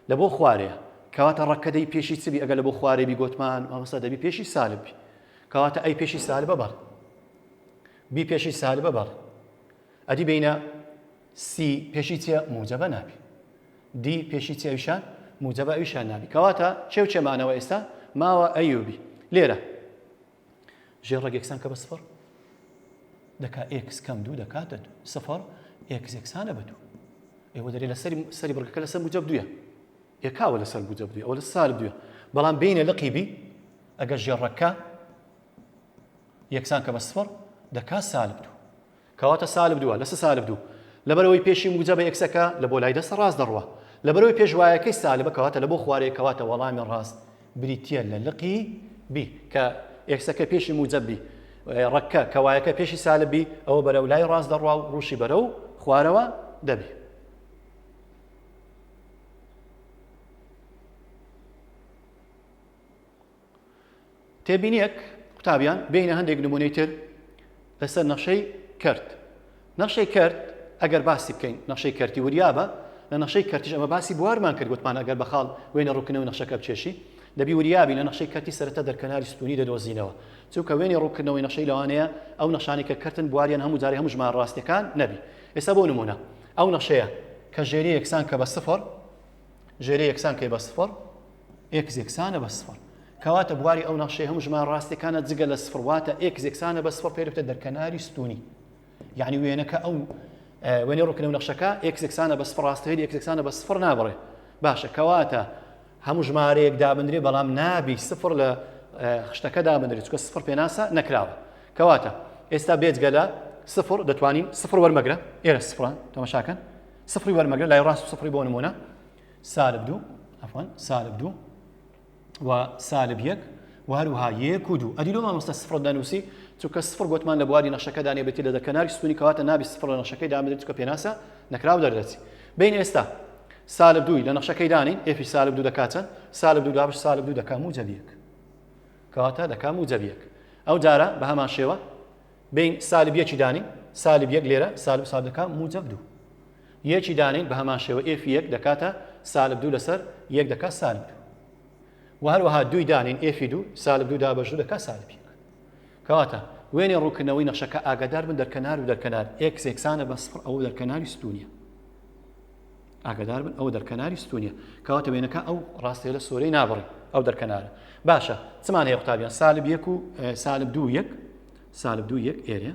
Speaker 1: لە بۆ خوارەیە کەواتە ڕەکەدەی پێشی چبی ئەگە لە بۆ خوارێبی گوتمان مامۆستا دەبی پێشی سالبی کەواتە ئەی پێشی سالبە بەڵ بی پێشی سالبە بەڵ ئەدی بینە سی پێشی چیە موجەبە نابی دی پێشی چێویشان موجەبە ئەویشان نابی کەواتە چێو چێمانەوە ئێستا ماوە ئەیوبی لێرە ژێڕە یەکسان کە بە سفر دەکا ئێکس کەم 2 دەکاتە سفر ئێکس یەکسانە بە 2 ئێوە دەرێ لە سەری بڕگەکە لەسەر موجەب 2 یەکاوە لەسەر موجەب 2 ئەوە لە سالب 2 بەڵام بینە لەقیبی ئەگەر ژێڕەکە یەکسان کە بە سفر دەکا سالب 2 کەواتە سالب 2 لەسەر سالب 2 لەبەرەوەی پێشی موجەبە ئێکسەکە لە بۆ لای دەستە ڕاست دەڕوە لەبەرەوەی پێشوایەکەی سالبە کەواتە لە بۆ خوارەیە کەواتە وەڵامی ڕاست بریتیە لە لقی بی کە ئێکسەکە پێشی موجەبی ڕەکە کەوایەکە پێشی سالبی ئەوە بەرەو لای ڕاست دەڕوا و ڕوشی بەرەو خوارەوە دەبی تێبینیەک قوتابیان بینە هەندێک نمونەی تر لەسەر نەخشەی کرد نەخشەی کرد ئەگەر باسی بکەین نەخشەی کەرتی وریابە لە نەخشەی کەرتیش ئەمە باسی بوارمان کرد گوتمان ئەگەر بەخاڵ وێنە ڕووکردنەوەی نەخشەکە بچێشی دەبی وریابی لە نەخشەی کەرتی سەرەتا دەرکەناری ستونی دەدۆزینەوە چونکە وێنی ڕووکردنەوەی نەخشەی لەوانەیە ئەو نەخشانی کە کردن بواریان هەموو جارێ هەموو ژمان ڕاستیەکان نەبی ئێستا بۆ نمونە ئەو نەخشەیە کە ژێری یەکسان کە بە سفر ژێری یەکسان کە بە سفر ئێکس یەکسانە بە سفر کەواتە بواری ئەو نەخشەی هەموو ژمان ڕاستیەکانە جگە لە سفر واتە ئێکس یەکسانە بە سفر پێ دەبێتە دەرکەناری ستونی یعنی وێنەکە ئەو وێنی ڕووکردنەوەی نەخشەکە ئێکس یەکسانە بە سفر ڕاستەوێت ئێکس یەکسانە بە سفر نابڕێ باشە کەواتە هەموو ژمارەیەک دابدرێ بەڵام نابی سفر لە خشتەکە دابدرێت چونکە سفر پێناسە نەکراوە کەواتە ئێستا بێجگە لە سفر دەتوانین سفر وەرمەگرە ئێرە سفران تەماشاکەن سفری وەرمەگرە لای ڕاست و سفری بۆ نمونە سالب 2 عفوان سالب 2 و سالب 1 و هەروەها 1 و 2 ئەدی لۆ مامۆستا سفر دەنووسی چونکە سفر گوتمان لە بواری نەخشەکە دانێ بێتی لە دەرکەناری ستونی کەواتە نابی سفر لە نەخشەکەی دابدرێت چونکە پێناسە نەکراو دەردەچی بین ئێستا سالب 2 لە نەخشەکەی دانین ئێفی سالب 2 دەکاتن سالب 2 دابش سالب 2 دەکا موجەب 1 کەواتە دەکا موجەب 1 ئەو جارە بە هەمان شێوە بین سالب 1 دانین سالب 1 لێرە سالب دەکا موجەب 2 یەکی دانین بە هەمان شێوە ئێفی 1 دەکاتە سالب 2 لەسەر 1 دەکا سالب 2 و هەروەها 2 دانین ئێفی 2 سالب 2 دابش 2 دەکا سالب 1 کەواتە وێنێ ڕووکردنەوەی نەخشەکە ئاگادار بن دەرکەنار و دەرکەنار ئێکس یەکسانە بە سفر ئەوە دەرکەناری ستونیە ئاگادار بن ئەوە دەرکەناری ستونیە کەواتە وێنەکە ئەو ڕاستیە لە سۆرەی نابڕی ئەو دەرکەنارە باشە چمان هەیە قوتابیان سالب 1 و سالب 2 1 سالب 2 1 ئێرە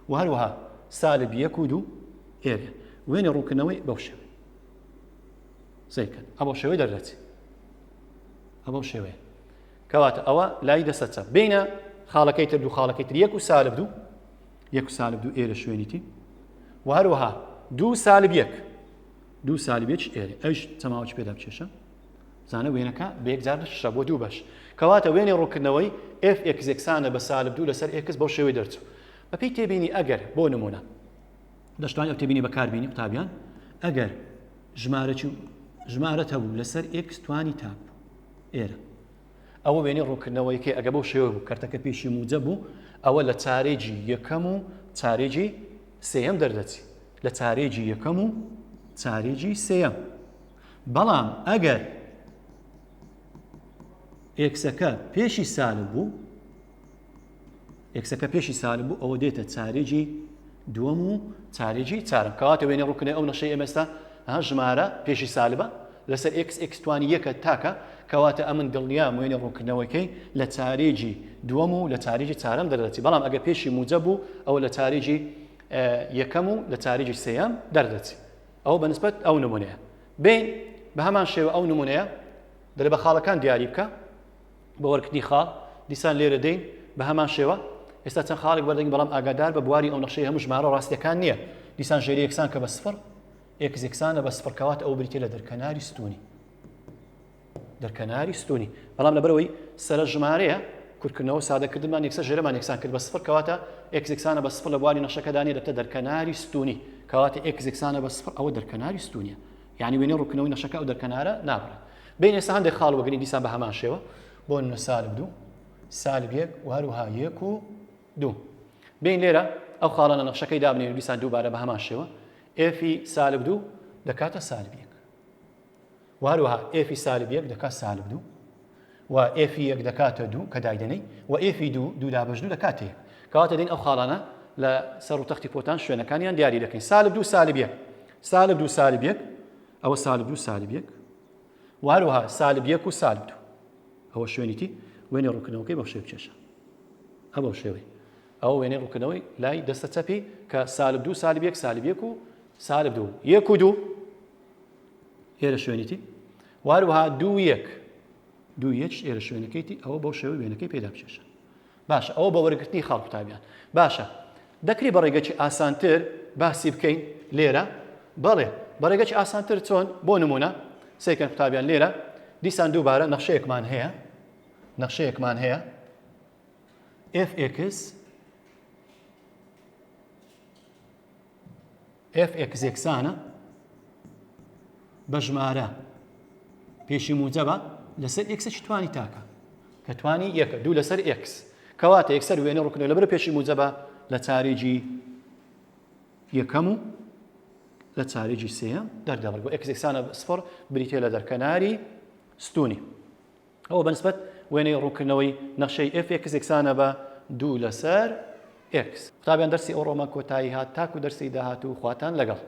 Speaker 1: و هەروەها سالب 1 و 2 ئێرە وێنێ ڕووکردنەوەی بەو شێوەیە سیکەن ئەوە شێوەی دەردەچی ئەوە شێوەیە کەواتە ئەوە لای دەسەچە بینە خاڵەکەی تر دوو خاڵەکەی تر 1 و سالب 2 1 و سالب 2 ئێرە شوێنیتی و هەروەها 2 سالب 1 2 سالب 1 ئێرە ئەوش چەماوەی پێدا بچێشە زانە وێنەکە بە یەکجار دەشە بۆ دوو بەش کەواتە وێنێ ڕووکردنەوەی f x یەکسانە بە سالب 2 لەسەر x بەو شێوەی دەرچوو بەپێی تێبینی ئەگەر بۆ نمونە دەشتوانێت ئەو تێبینی بەکاربینی قوتابیان ئەگەر ژمارەت هەبوو لەسەر x توانی تاپ ئێرە ئەوە وێنێ ڕووکردنەوەیکە ئەگە بەو شێوە بوو کەرتەکە پێشی موجە بوو ئەوە لە چارێجی یەکەم و چارێجی سێیەم دەردەچی لە چارێجی یەکەم و چارێجی سێیەم بەڵام ئەگەر ئێکسەکە پێشی سالب بوو ئێکسەکە پێشی سالب بوو ئەوە دێتە چارێجی دووەم و چارێجی چارەم کەواتە وێنێ ڕووکردنەوەی ئەو نەخشەی ئێمەستا ژمارە پێشی سالبە لەسەر x توانی یەکە تاکە کەواتە ئەمن دڵنیام وێنێ ڕووکردنەوەیکەی لە چارێجی دووەم و لە چارێجی چارەم دەردەچی بەڵام ئەگەر پێشی موجە بوو ئەوە لە چارێجی یەکەم و لە چارێجی سێیەم دەردەچی ئەوە بەنسبەت ئەو نمونەیە بین بە هەمان شێوە ئەو نمونەیە دەرێ بە خاڵەکان دیاری بکە بە وەرکردنی خاڵ دیسان لێرە دەین بە هەمان شێوە ئێستا چەند خاڵێک بەردەنگی بەڵام ئاگادار بە بواری ئەو نەخشەی هەموو ژمارە ڕاستیەکان نییە دیسان ژێری یەکسان کە بە سفر x یەکسانە بە سفر کەواتە ئەو بریتێ لە دەرکەناری ستونی دەرکەناری ستونی بەڵام لەبەرەوەی سەرە ژمارەیە کورتکردنەوە سادەکردمان یەکسە ژێرەمان یەکسان کرد بە سفر کەواتە x یەکسانە بە سفر لە بواری نەخشەکە دانێ دەبێتە دەرکەناری ستونی کەواتە x یەکسانە بە سفر ئەوە دەرکەناری ستونیە یعنی وێنێ ڕووکردنەوەی نەخشەکە ئەو دەرکەنارە نابڕێت بین ئێستا هەندێک خاڵ وەگرین دیسان بە هەمان شێوە بۆ نمونە سالب 2 سالب 1 و هەروەها 1 و 2 بین لێرە ئەو خاڵانە نەخشەکەی دابنێن دیسان دووبارە بە هەمان شێوە ئێفی سالب 2 دەکاتە سالب 1 و هەروەها ئێفی سالب 1 دەکات سالب 2 و ئێفی 1 دەکاتە 2 کە دایدنەی و ئێفی 2 دابەش 2 دەکاتە 1 کەواتە دێن ئەو خاڵانە لە سەر و تەختی پۆتان شوێنەکانیان دیاری دەکەین سالب 2 سالب 1 سالب 2 سالب 1 ئەوە سالب 2 سالب 1 و هەروەها سالب 1 و سالب 2 ئەوە شوێنیتی وێنێ ڕووکردنەوەکەی بەو شێوە بچێشە ئەوە شێوەی ئەو وێنێ ڕووکردنەوەی لای دەستە چەپی کە سالب 2 سالب 1 سالب 1 و سالب 2 1 و 2 ئێرە شوێنیتی و هەروەها 2 1 2 1 ئێرە شوێنەکەیتی ئەوە بەو شێوەی وێنەکەی پێدا بچێشە باشە ئەوە بە وەرگرتنی خاڵ قوتابیان باشە دەکری بە ڕێگەی ئاسانتر باسی بکەین لێرە بەڵێ بە ڕێگەی ئاسانتر چۆن بۆ نمونە سێکەن قوتابیان لێرە دیسان دووبارە نەخشەیەکمان هەیە fx یەکسانە بە ژمارە پێشی موجەبە لەسەر x توانی تاکە کە توانی یەکە 2 لەسەر x کەواتە یەکسەر وێنە ڕووکردنەوە لەبەر پێشی موجەبە لە چارەیەکی یەکەم و لە چارەیەکی سێەم دەردەبڕێت بۆ x یەکسانە سفر بریتێ لە دەرکەناری ستونی ئەوە بەنسبەت وێنەی ڕووکردنەوەی نەخشەی fx یەکسانە بە 2 لەسەر x قوتابیان دەرسی ئەو ڕۆمە کۆتایی هات تاکو دەرسی داهات و خواتان لەگەڵ